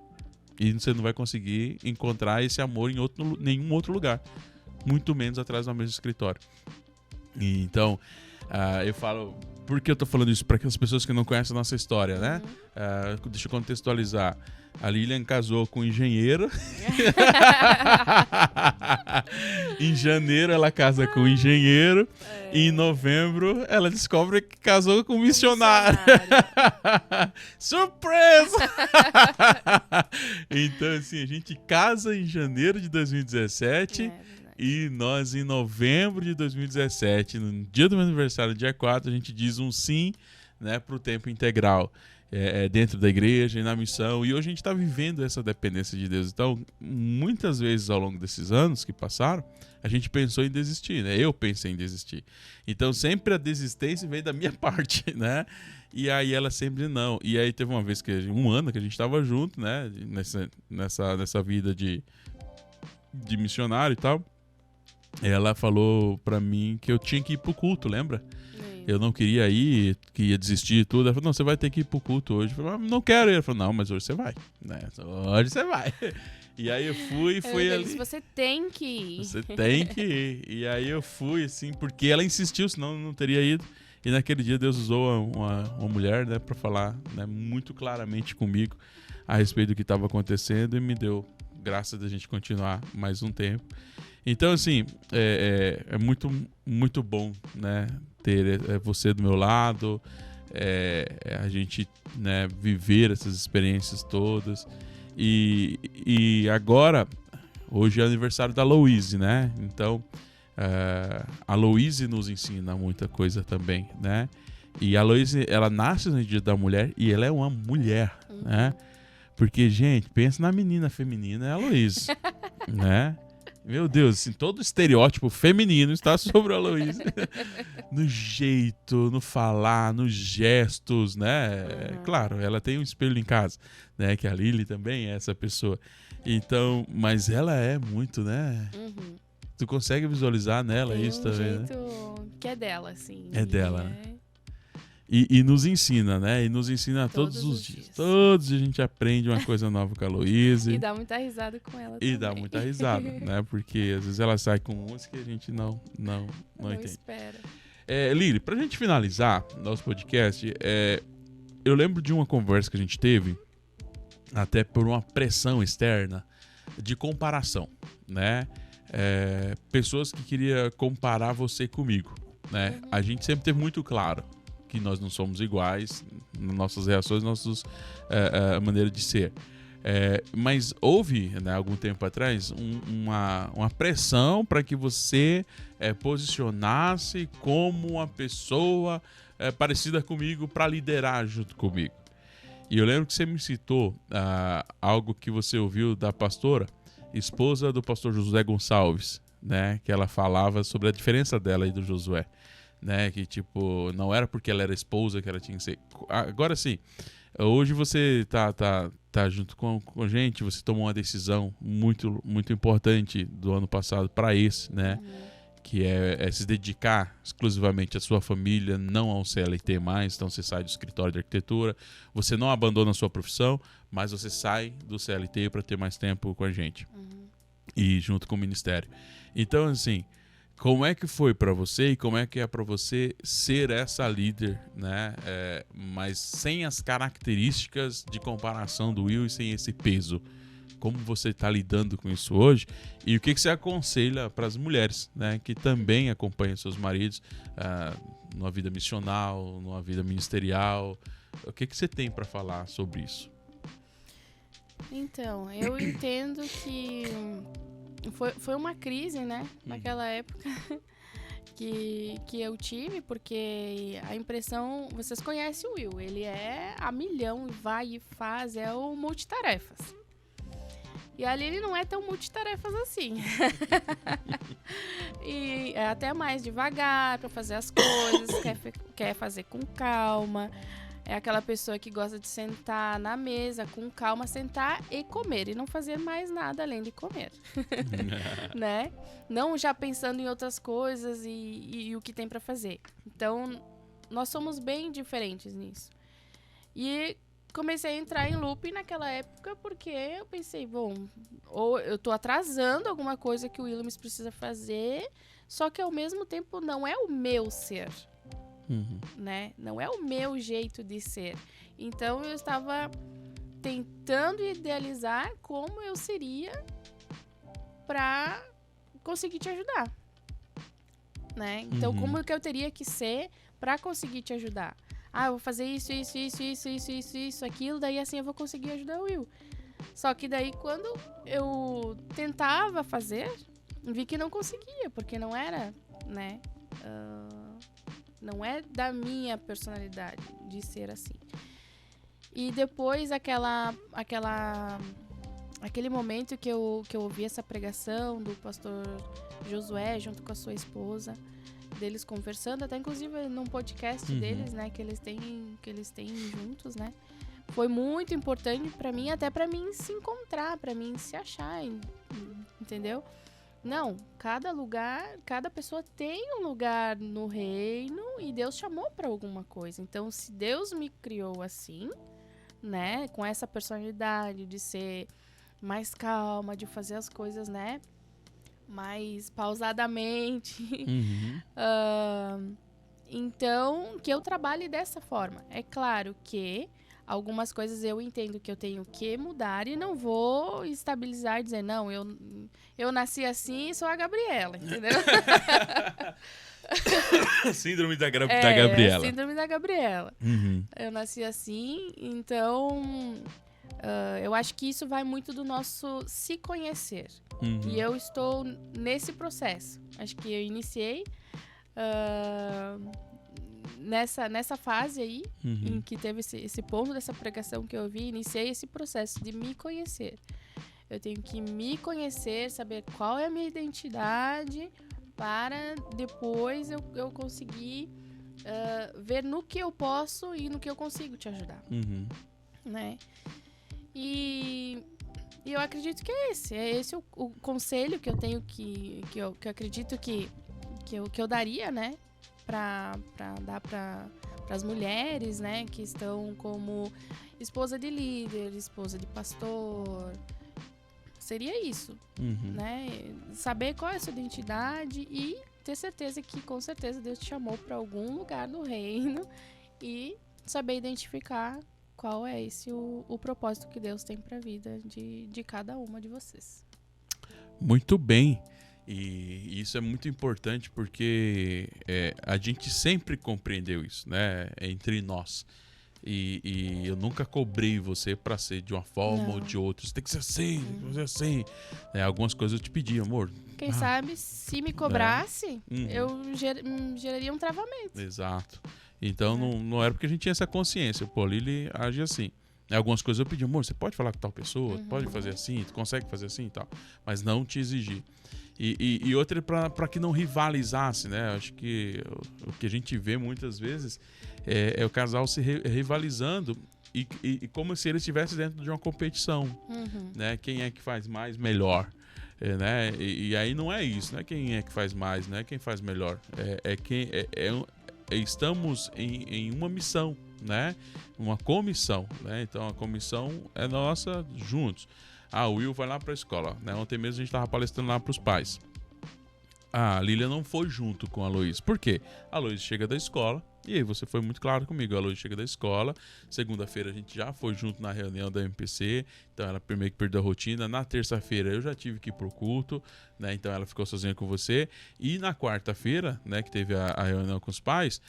e você não vai conseguir encontrar esse amor em nenhum outro lugar, muito menos atrás de uma mesa de escritório. E então, eu falo... Por que eu tô falando isso? Para as pessoas que não conhecem a nossa história, né? Deixa eu contextualizar. A Lilian casou com um engenheiro. Em janeiro ela casa com um engenheiro. E em novembro ela descobre que casou com um missionário. Surpresa! Então, assim, a gente casa em janeiro de 2017. E nós, em novembro de 2017, no dia do meu aniversário, dia 4, a gente diz um sim, né, para o tempo integral dentro da igreja e na missão. E hoje a gente está vivendo essa dependência de Deus. Então, muitas vezes ao longo desses anos que passaram, a gente pensou em desistir, né? Eu pensei em desistir. Então, sempre a desistência veio da minha parte, né? E aí ela sempre não. E aí teve uma vez, um ano que a gente estava junto, né? Nessa vida de missionário e tal. ela falou pra mim que eu tinha que ir pro culto, lembra? Sim. Eu não queria ir, que ia desistir e tudo. Ela falou, não, você vai ter que ir pro culto hoje. Eu falei, não quero ir. Ela falou, não, mas hoje você vai. Né? Hoje você vai. E aí eu fui ali. Você tem que ir. Você tem que ir. E aí eu fui, assim, porque ela insistiu, senão eu não teria ido. E naquele dia Deus usou uma mulher, né, pra falar, né, muito claramente comigo a respeito do que estava acontecendo e me deu graça da gente continuar mais um tempo. Então, assim, é muito, muito bom, né, ter você do meu lado, a gente, né, viver essas experiências todas. E agora, hoje é aniversário da Louise, né? Então, a Louise nos ensina muita coisa também, né? E a Louise, ela nasce no Dia da Mulher e ela é uma mulher, né? Porque, gente, pensa na menina feminina, é a Louise, né? Meu Deus, assim, todo o estereótipo feminino está sobre a Louise. No jeito, no falar, nos gestos, né? Claro, ela tem um espelho em casa, né? Que a Lili também é essa pessoa. Então, mas ela é muito, né? Tu consegue visualizar nela tem isso também, né? Tem um jeito que é dela, assim. É dela, né? E nos ensina, né? E nos ensina todos os dias. Todos os dias a gente aprende uma coisa nova com a Louise. E dá muita risada com ela também. E dá muita risada, né? Porque às vezes ela sai com música e a gente não entende. Espera. Lili, pra gente finalizar nosso podcast, eu lembro de uma conversa que a gente teve, até por uma pressão externa, de comparação, né? Pessoas que queriam comparar você comigo, né? A gente sempre teve muito claro que nós não somos iguais, nossas reações, nossas maneira de ser. Mas houve, né, algum tempo atrás, uma pressão para que você posicionasse como uma pessoa parecida comigo para liderar junto comigo. E eu lembro que você me citou algo que você ouviu da pastora, esposa do pastor Josué Gonçalves, né, que ela falava sobre a diferença dela e do Josué. Né, que tipo, não era porque ela era esposa que ela tinha que ser. Agora sim, hoje você tá junto com a gente, você tomou uma decisão muito, muito importante do ano passado para esse, né? Que é se dedicar exclusivamente à sua família, não ao CLT mais. Então você sai do escritório de arquitetura, você não abandona a sua profissão, mas você sai do CLT para ter mais tempo com a gente e junto com o ministério. Então, assim, como é que foi para você e como é que é para você ser essa líder, né? Mas sem as características de comparação do Will e sem esse peso. Como você está lidando com isso hoje? E o que você aconselha para as mulheres, né? Que também acompanham seus maridos numa vida missional, numa vida ministerial. O que você tem para falar sobre isso? Então, eu entendo que foi uma crise, né, naquela época que eu tive, porque a impressão... Vocês conhecem o Will, ele é a milhão, vai e faz, é o multitarefas. E ali ele não é tão multitarefas assim. E é até mais devagar para fazer as coisas, quer fazer com calma. É aquela pessoa que gosta de sentar na mesa com calma, sentar e comer. E não fazer mais nada além de comer. Né? Não já pensando em outras coisas e o que tem para fazer. Então, nós somos bem diferentes nisso. E comecei a entrar em loop naquela época porque eu pensei, bom, ou eu tô atrasando alguma coisa que o Williams precisa fazer, só que ao mesmo tempo não é o meu ser. Né? Não é o meu jeito de ser. Então eu estava tentando idealizar como eu seria para conseguir te ajudar, né? Então como que eu teria que ser para conseguir te ajudar? Eu vou fazer isso, aquilo, daí assim eu vou conseguir ajudar o Will. Só que daí quando eu tentava fazer, vi que não conseguia, porque não era, né? Não é da minha personalidade de ser assim. E depois aquele momento que eu ouvi essa pregação do pastor Josué junto com a sua esposa, deles conversando, até inclusive num podcast deles, né, que eles têm juntos, né? Foi muito importante para mim, até para mim se encontrar, para mim se achar, entendeu? Não, cada lugar, cada pessoa tem um lugar no reino e Deus chamou para alguma coisa. Então, se Deus me criou assim, né, com essa personalidade de ser mais calma, de fazer as coisas, né, mais pausadamente, então, que eu trabalhe dessa forma. É claro que algumas coisas eu entendo que eu tenho que mudar e não vou estabilizar e dizer, não, eu nasci assim e sou a Gabriela, entendeu? Síndrome da Gabriela. Síndrome da Gabriela. Eu nasci assim, então eu acho que isso vai muito do nosso se conhecer. E eu estou nesse processo. Acho que eu iniciei nessa fase aí, em que teve esse ponto dessa pregação que eu vi, iniciei esse processo de me conhecer. Eu tenho que me conhecer, saber qual é a minha identidade, para depois eu conseguir ver no que eu posso e no que eu consigo te ajudar. Né? E eu acredito que é esse o conselho que eu tenho que eu acredito que eu daria, né? Para dar para as mulheres, né, que estão como esposa de líder, esposa de pastor. Seria isso, né? Saber qual é a sua identidade e ter certeza que, com certeza, Deus te chamou para algum lugar no reino e saber identificar qual é o propósito que Deus tem para a vida de cada uma de vocês. Muito bem. E isso é muito importante porque a gente sempre compreendeu isso, né? Entre nós. E eu nunca cobrei você para ser de uma forma ou de outra. Você tem que ser assim, tem que ser assim. Algumas coisas eu te pedi, amor. Quem sabe, se me cobrasse, eu geraria um travamento. Exato. Então não era porque a gente tinha essa consciência. Pô, a Lili age assim. Algumas coisas eu pedi, amor, você pode falar com tal pessoa? Pode fazer assim? Tu consegue fazer assim e tal? Mas não te exigir. E outra é para que não rivalizasse, né? Acho que o que a gente vê muitas vezes é o casal se rivalizando e como se ele estivesse dentro de uma competição, né? Quem é que faz mais, melhor, né? E aí não é isso, não é quem é que faz mais, não é quem faz melhor, estamos em uma missão, né? Uma comissão, né? Então a comissão é nossa juntos. O Will vai lá para a escola, né? Ontem mesmo a gente estava palestrando lá para os pais. A Lília não foi junto com a Luiz. Por quê? A Luiz chega da escola, e aí você foi muito claro comigo. A Luiz chega da escola, segunda-feira a gente já foi junto na reunião da MPC, então ela primeiro que perdeu a rotina. Na terça-feira eu já tive que ir pro culto, né? Então ela ficou sozinha com você. E na quarta-feira, né, que teve a reunião com os pais,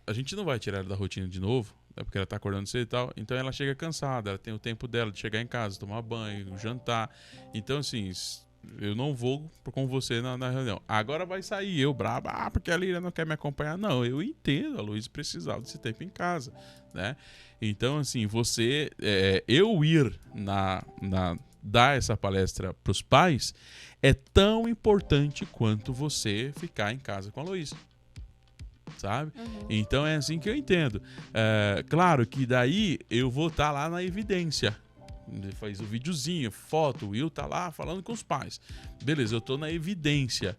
a gente não vai tirar ela da rotina de novo, porque ela tá acordando cedo e tal, então ela chega cansada, ela tem o tempo dela de chegar em casa, tomar banho, jantar. Então assim, eu não vou com você na reunião. Agora vai sair eu brabo, porque a Lília não quer me acompanhar. Não, eu entendo, a Luiz precisava desse tempo em casa, né? Então assim, você, eu ir dar essa palestra pros pais é tão importante quanto você ficar em casa com a Luiz. Sabe? Então é assim que eu entendo. Claro que daí eu vou estar lá na evidência. Faz o videozinho, foto, o Will tá lá falando com os pais. Beleza, eu tô na evidência.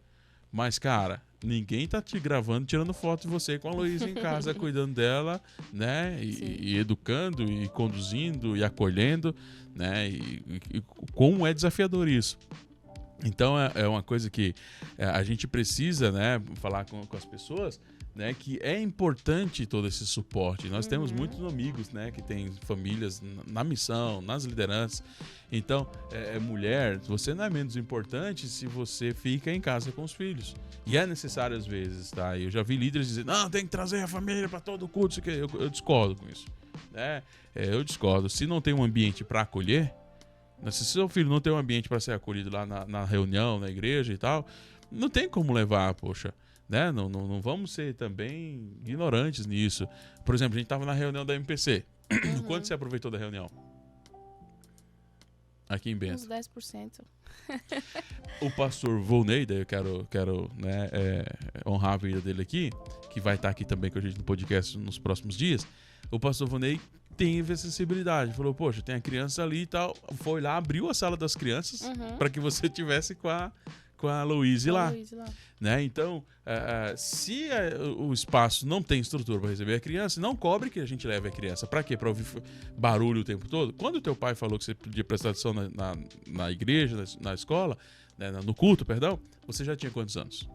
Mas, cara, ninguém tá te gravando, tirando foto de você com a Luísa em casa, cuidando dela, né? E educando, e conduzindo, e acolhendo, né? E como é desafiador isso. Então é uma coisa que a gente precisa, né, falar com as pessoas, né, que é importante todo esse suporte. Nós temos muitos amigos, né, que têm famílias na missão, nas lideranças. Então, mulher, você não é menos importante se você fica em casa com os filhos. E é necessário às vezes, tá? Eu já vi líderes dizer, não, tem que trazer a família para todo o culto. Eu discordo com isso, né? Eu discordo. Se não tem um ambiente para acolher, se seu filho não tem um ambiente para ser acolhido lá na reunião, na igreja e tal, não tem como levar, poxa. Né? Não vamos ser também ignorantes nisso. Por exemplo, a gente estava na reunião da MPC. Quanto você aproveitou da reunião? Aqui em Bento? Uns 10%. O pastor Volney, daí eu quero né, honrar a vida dele aqui, que vai estar aqui também com a gente no podcast nos próximos dias. O pastor Volney teve acessibilidade. Falou, poxa, tem a criança ali e tal. Foi lá, abriu a sala das crianças para que você tivesse com com a Louise lá. Luiz lá. Né? Então, se o espaço não tem estrutura para receber a criança, não cobre que a gente leve a criança. Para quê? Para ouvir barulho o tempo todo? Quando o teu pai falou que você podia prestar atenção na igreja, na escola, né? No culto, perdão, você já tinha quantos anos?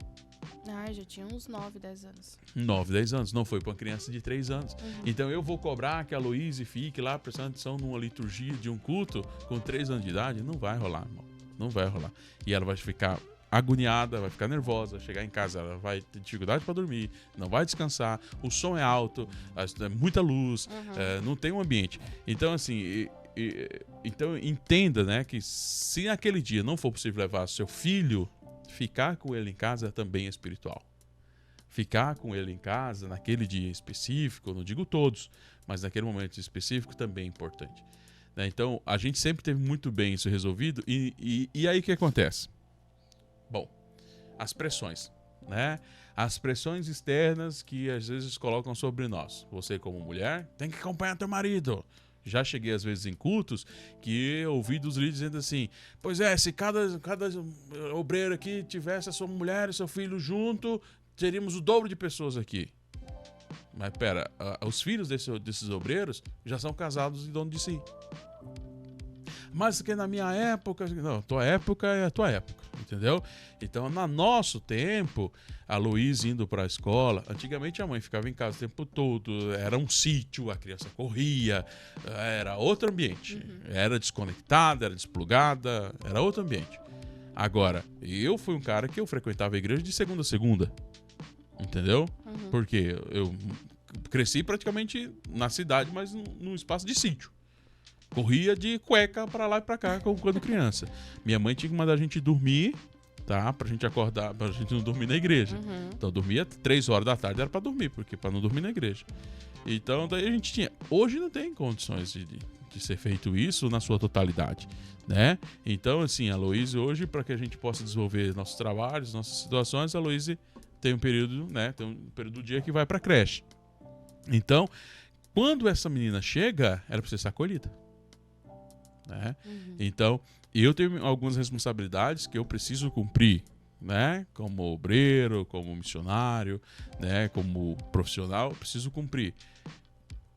Já tinha uns 9, 10 anos. 9, 10 anos. Não foi para uma criança de 3 anos. Uhum. Então eu vou cobrar que a Louise fique lá prestando atenção numa liturgia de um culto com 3 anos de idade? Não vai rolar, irmão. Não vai rolar. E ela vai ficar agoniada, vai ficar nervosa, chegar em casa, ela vai ter dificuldade para dormir, não vai descansar, o som é alto, é muita luz, não tem um ambiente. Então, assim, então entenda, né, que se naquele dia não for possível levar seu filho, ficar com ele em casa também é espiritual. Ficar com ele em casa naquele dia específico, eu não digo todos, mas naquele momento específico também é importante. Né? Então, a gente sempre teve muito bem isso resolvido e aí o que acontece? Bom, as pressões, né? As pressões externas que às vezes colocam sobre nós. Você como mulher tem que acompanhar teu marido. Já cheguei às vezes em cultos que eu ouvi dos líderes dizendo assim: pois é, se cada obreiro aqui tivesse a sua mulher e seu filho junto, teríamos o dobro de pessoas aqui. Mas pera, os filhos desses obreiros já são casados e donos de si. Mas que na minha época... Não, tua época é a tua época, entendeu? Então, no nosso tempo, a Luísa indo para a escola, antigamente a mãe ficava em casa o tempo todo, era um sítio, a criança corria, era outro ambiente. Era desconectada, era desplugada, era outro ambiente. Agora, eu fui um cara que eu frequentava a igreja de segunda a segunda, entendeu? Porque eu cresci praticamente na cidade, mas num espaço de sítio. Corria de cueca pra lá e pra cá quando criança. Minha mãe tinha que mandar a gente dormir, tá? Pra gente acordar, pra gente não dormir na igreja. Então dormia 3 horas da tarde, era pra dormir, porque pra não dormir na igreja. Então daí a gente tinha. Hoje não tem condições de ser feito isso na sua totalidade, né? Então, assim, a Louise hoje, para que a gente possa desenvolver nossos trabalhos, nossas situações, a Louise tem um período, né? Tem um período do dia que vai pra creche. Então, quando essa menina chega, ela precisa ser acolhida. Né? Então, eu tenho algumas responsabilidades que eu preciso cumprir, né? Como obreiro, como missionário, né? Como profissional, eu preciso cumprir.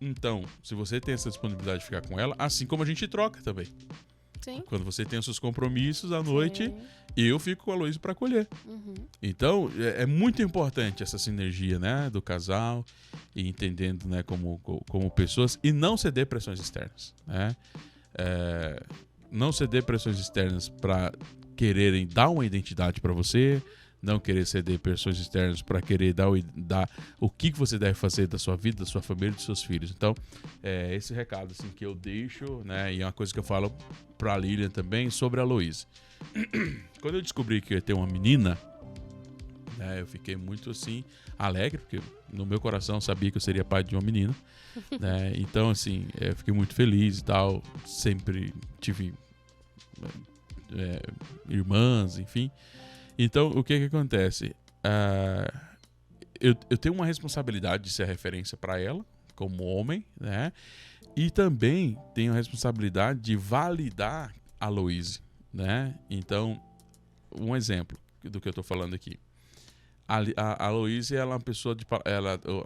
Então, se você tem essa disponibilidade de ficar com ela, assim como a gente troca também. Sim. Quando você tem os seus compromissos à noite, Sim. eu fico com a Luísa para acolher. Então, é muito importante essa sinergia, né? Do casal e entendendo, né? Como pessoas e não ceder pressões externas, né? Não ceder pressões externas para quererem dar uma identidade para você, não querer ceder pressões externas para querer dar o que você deve fazer da sua vida, da sua família, dos seus filhos. Então, esse recado assim, que eu deixo, né, e é uma coisa que eu falo para a Lilian também sobre a Louise. Quando eu descobri que eu ia ter uma menina, né, eu fiquei muito assim alegre, porque no meu coração eu sabia que eu seria pai de uma menina. Né? Então, assim, eu fiquei muito feliz e tal. Sempre tive irmãs, enfim. Então, o que acontece? Eu tenho uma responsabilidade de ser a referência para ela, como homem, né? E também tenho a responsabilidade de validar a Louise, né? Então, um exemplo do que eu estou falando aqui. A Louise, ela é uma pessoa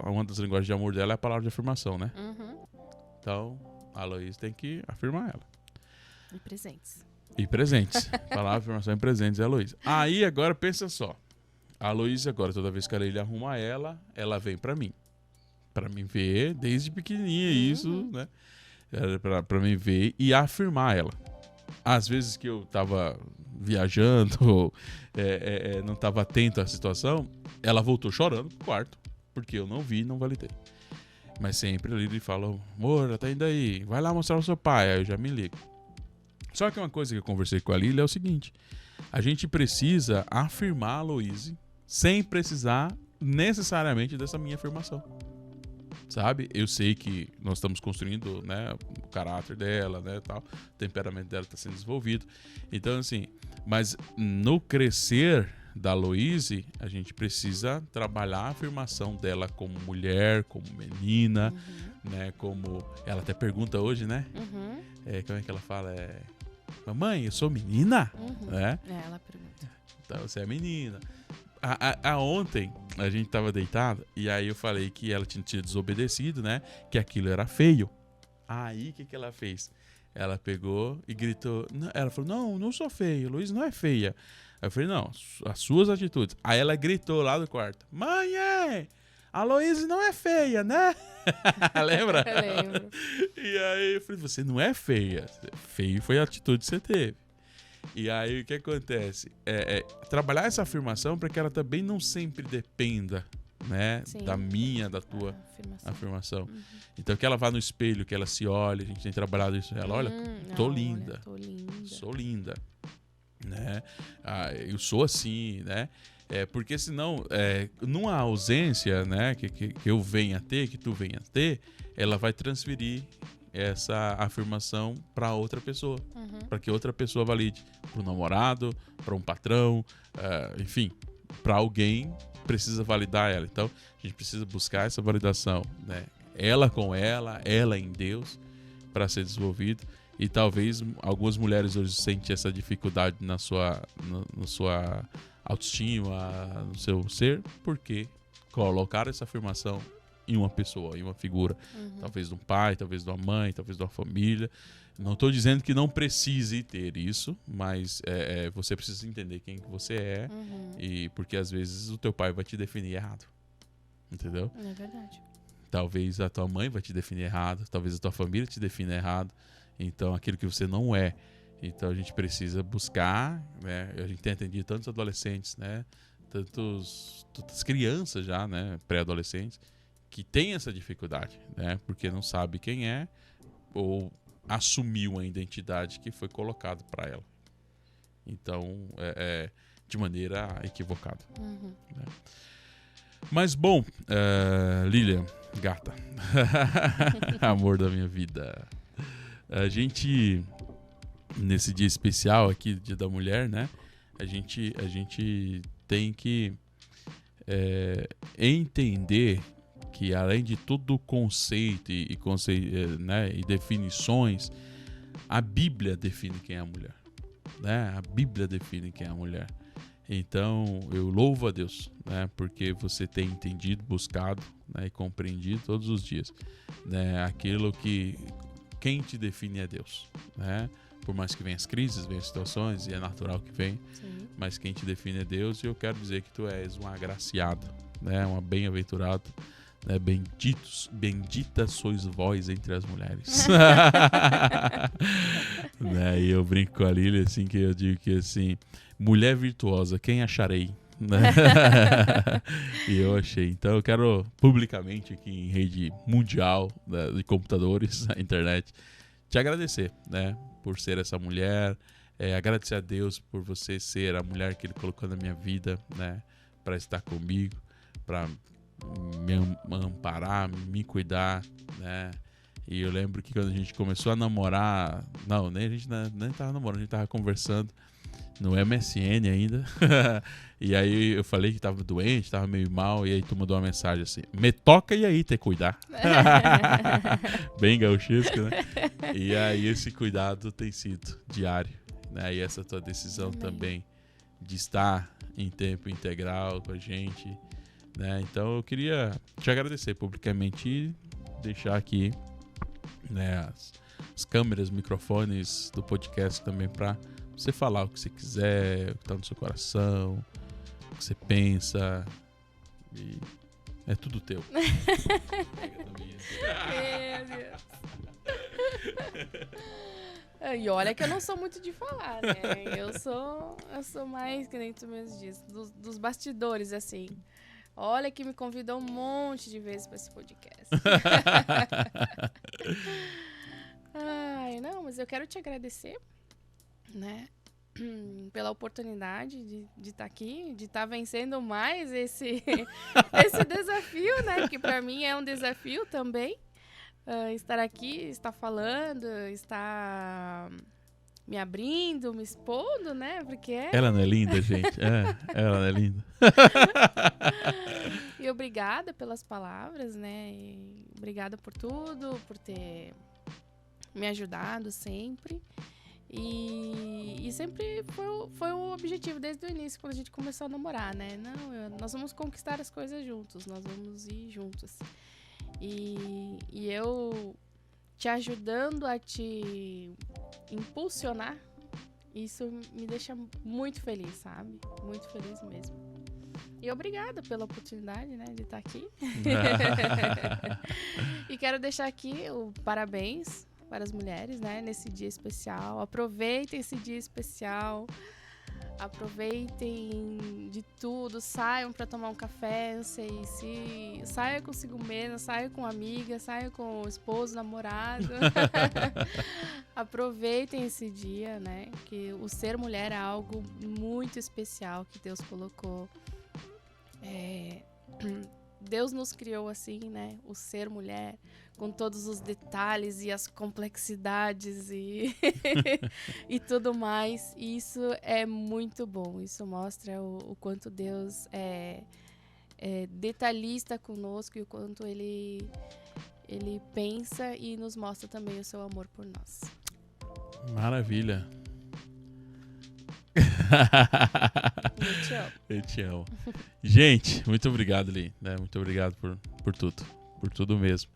uma das linguagens de amor dela é a palavra de afirmação, né? Então, a Louise tem que afirmar ela. E presentes. E presentes. Palavra de afirmação e presentes é a Louise. Aí, agora, pensa só. A Louise, agora, toda vez que ele arruma ela vem pra mim. Pra mim ver, desde pequenininha, isso, né? Pra mim ver e afirmar ela. Às vezes que eu tava viajando ou não estava atento à situação, ela voltou chorando pro quarto, porque eu não vi e não validei. Mas sempre ele fala: amor, tá indo aí, vai lá mostrar o seu pai. Aí eu já me ligo. Só que uma coisa que eu conversei com a Lília é o seguinte: a gente precisa afirmar a Louise sem precisar necessariamente dessa minha afirmação. Sabe? Eu sei que nós estamos construindo, né, o caráter dela, né, tal, o temperamento dela está sendo desenvolvido. Então, assim, mas no crescer da Louise, a gente precisa trabalhar a afirmação dela como mulher, como menina, né, como... Ela até pergunta hoje, né? Como é que ela fala? Mamãe, eu sou menina? Né? Ela pergunta. Então você é menina. Ontem a gente tava deitado e aí eu falei que ela tinha desobedecido, né? Que aquilo era feio. Aí o que ela fez? Ela pegou e gritou. Ela falou: não sou feia, Luiz não é feia. Aí eu falei: não, as suas atitudes. Aí ela gritou lá do quarto: mãe, a Luísa não é feia, né? Lembra? Eu lembro. E aí eu falei: você não é feia. Feio foi a atitude que você teve. E aí o que acontece? Trabalhar essa afirmação para que ela também não sempre dependa, né? Sim. Da tua afirmação. Uhum. Então que ela vá no espelho, que ela se olhe. A gente tem trabalhado isso. Ela, olha, tô linda. Sou linda. Né? Eu sou assim, né? Porque senão, numa ausência, né, que eu venha a ter, que tu venha a ter, ela vai transferir essa afirmação para outra pessoa, para que outra pessoa valide, para o namorado, para um patrão, enfim, para alguém precisa validar ela. Então a gente precisa buscar essa validação, né? Ela com ela em Deus, para ser desenvolvido. E talvez algumas mulheres hoje sentem essa dificuldade na sua autoestima, no seu ser, porque colocaram essa afirmação em uma pessoa, em uma figura. Talvez de um pai, talvez de uma mãe, talvez de uma família. Não estou dizendo que não precise ter isso, mas você precisa entender quem que você é, e porque às vezes o teu pai vai te definir errado. Entendeu? É verdade. Talvez a tua mãe vai te definir errado, talvez a tua família te defina errado. Então, aquilo que você não é. Então, a gente precisa buscar, né? A gente tem atendido tantos adolescentes, né? Tantas crianças já, né? Pré-adolescentes, que têm essa dificuldade, né? Porque não sabe quem é ou assumiu uma identidade que foi colocada para ela. Então, de maneira equivocada. Né? Mas, bom, Lilian, gata, amor da minha vida, a gente, nesse dia especial aqui, Dia da Mulher, né? A gente tem que entender que, além de todo o conceito né, e definições, a Bíblia define quem é a mulher. Né? A Bíblia define quem é a mulher. Então, eu louvo a Deus, né? Porque você tem entendido, buscado, né, e compreendido todos os dias, né, aquilo que quem te define é Deus, né? Por mais que venham as crises, venham as situações, e é natural que venha, mas quem te define é Deus, e eu quero dizer que tu és uma agraciada, né? Uma bem-aventurada, né? Bendita sois vós entre as mulheres. Né? E eu brinco com a Lília, assim, que eu digo que, assim, mulher virtuosa, quem acharei? Né? E eu achei. Então eu quero publicamente aqui em rede mundial, né, de computadores, na internet, te agradecer, né, por ser essa mulher, agradecer a Deus por você ser a mulher que Ele colocou na minha vida, né, para estar comigo, para me amparar, me cuidar, né. E eu lembro que quando a gente começou a namorar, a gente nem tava namorando, a gente tava conversando no MSN ainda. E aí eu falei que tava doente, tava meio mal, e aí tu mandou uma mensagem assim: me toca e aí te cuidar. Bem gauchesco, né? E aí esse cuidado tem sido diário, né? E essa tua decisão também de estar em tempo integral com a gente, né? Então eu queria te agradecer publicamente e deixar aqui, né, as câmeras, microfones do podcast também para você falar o que você quiser, o que tá no seu coração, o que você pensa, e é tudo teu. Meu Deus. E olha que eu não sou muito de falar, né? Eu sou mais, que nem tu mesmo diz, dos bastidores, assim. Olha que me convidou um monte de vezes para esse podcast. Ai, não, mas eu quero te agradecer, né? Pela oportunidade de estar aqui, de estar vencendo mais esse desafio, né? Que para mim é um desafio também. Estar aqui, estar falando, estar me abrindo, me expondo, né? Porque Ela não é linda, gente? Ela não é linda. E obrigada pelas palavras, né? E obrigada por tudo, por ter me ajudado sempre. E sempre foi o objetivo desde o início, quando a gente começou a namorar, né? Nós vamos conquistar as coisas juntos, nós vamos ir juntos. E eu te ajudando a te impulsionar, isso me deixa muito feliz, sabe? Muito feliz mesmo. E obrigada pela oportunidade, né, de estar aqui. E quero deixar aqui o parabéns para as mulheres, né, nesse dia especial. Aproveitem esse dia especial. Aproveitem de tudo, saiam para tomar um café, não sei, se saia consigo mesma, saia com amiga, saia com o esposo, namorado. Aproveitem esse dia, né? Que o ser mulher é algo muito especial que Deus colocou. Deus nos criou assim, né? O ser mulher, com todos os detalhes e as complexidades e, e tudo mais. E isso é muito bom. Isso mostra o quanto Deus é detalhista conosco e o quanto Ele pensa e nos mostra também o seu amor por nós. Maravilha. Eu te amo. Eu te amo. Gente, muito obrigado, Li, né? Muito obrigado por tudo mesmo.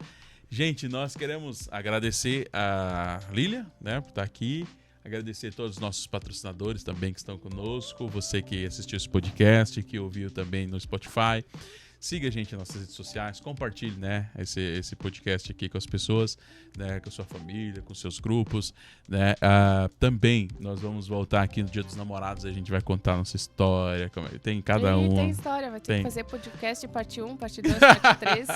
Gente, nós queremos agradecer a Lília, né, por estar aqui. Agradecer a todos os nossos patrocinadores também que estão conosco. Você que assistiu esse podcast, que ouviu também no Spotify. Siga a gente nas nossas redes sociais, compartilhe, né, esse podcast aqui com as pessoas, né, com a sua família, com seus grupos, né. Também nós vamos voltar aqui no Dia dos Namorados, a gente vai contar a nossa história, tem cada um. Tem história, vai ter que fazer podcast parte 1, parte 2, parte 3.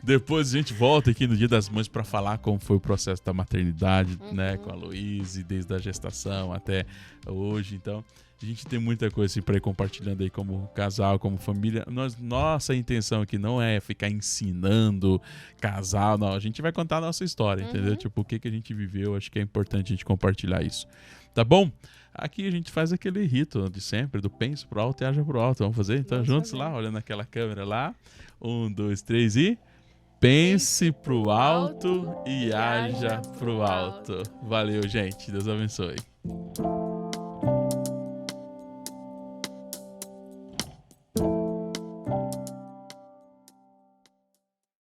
Depois a gente volta aqui no Dia das Mães para falar como foi o processo da maternidade, né, com a Luíse, desde a gestação até hoje, então... A gente tem muita coisa assim para ir compartilhando aí como casal, como família. Nossa intenção aqui não é ficar ensinando casal, não. A gente vai contar a nossa história, entendeu? Tipo, o que a gente viveu. Acho que é importante a gente compartilhar isso. Tá bom? Aqui a gente faz aquele rito de sempre, do pense pro alto e haja pro alto. Vamos fazer? Então, juntos lá, olhando aquela câmera lá. 1, 2, 3 e... Pense pro alto e haja pro alto. Valeu, gente. Deus abençoe.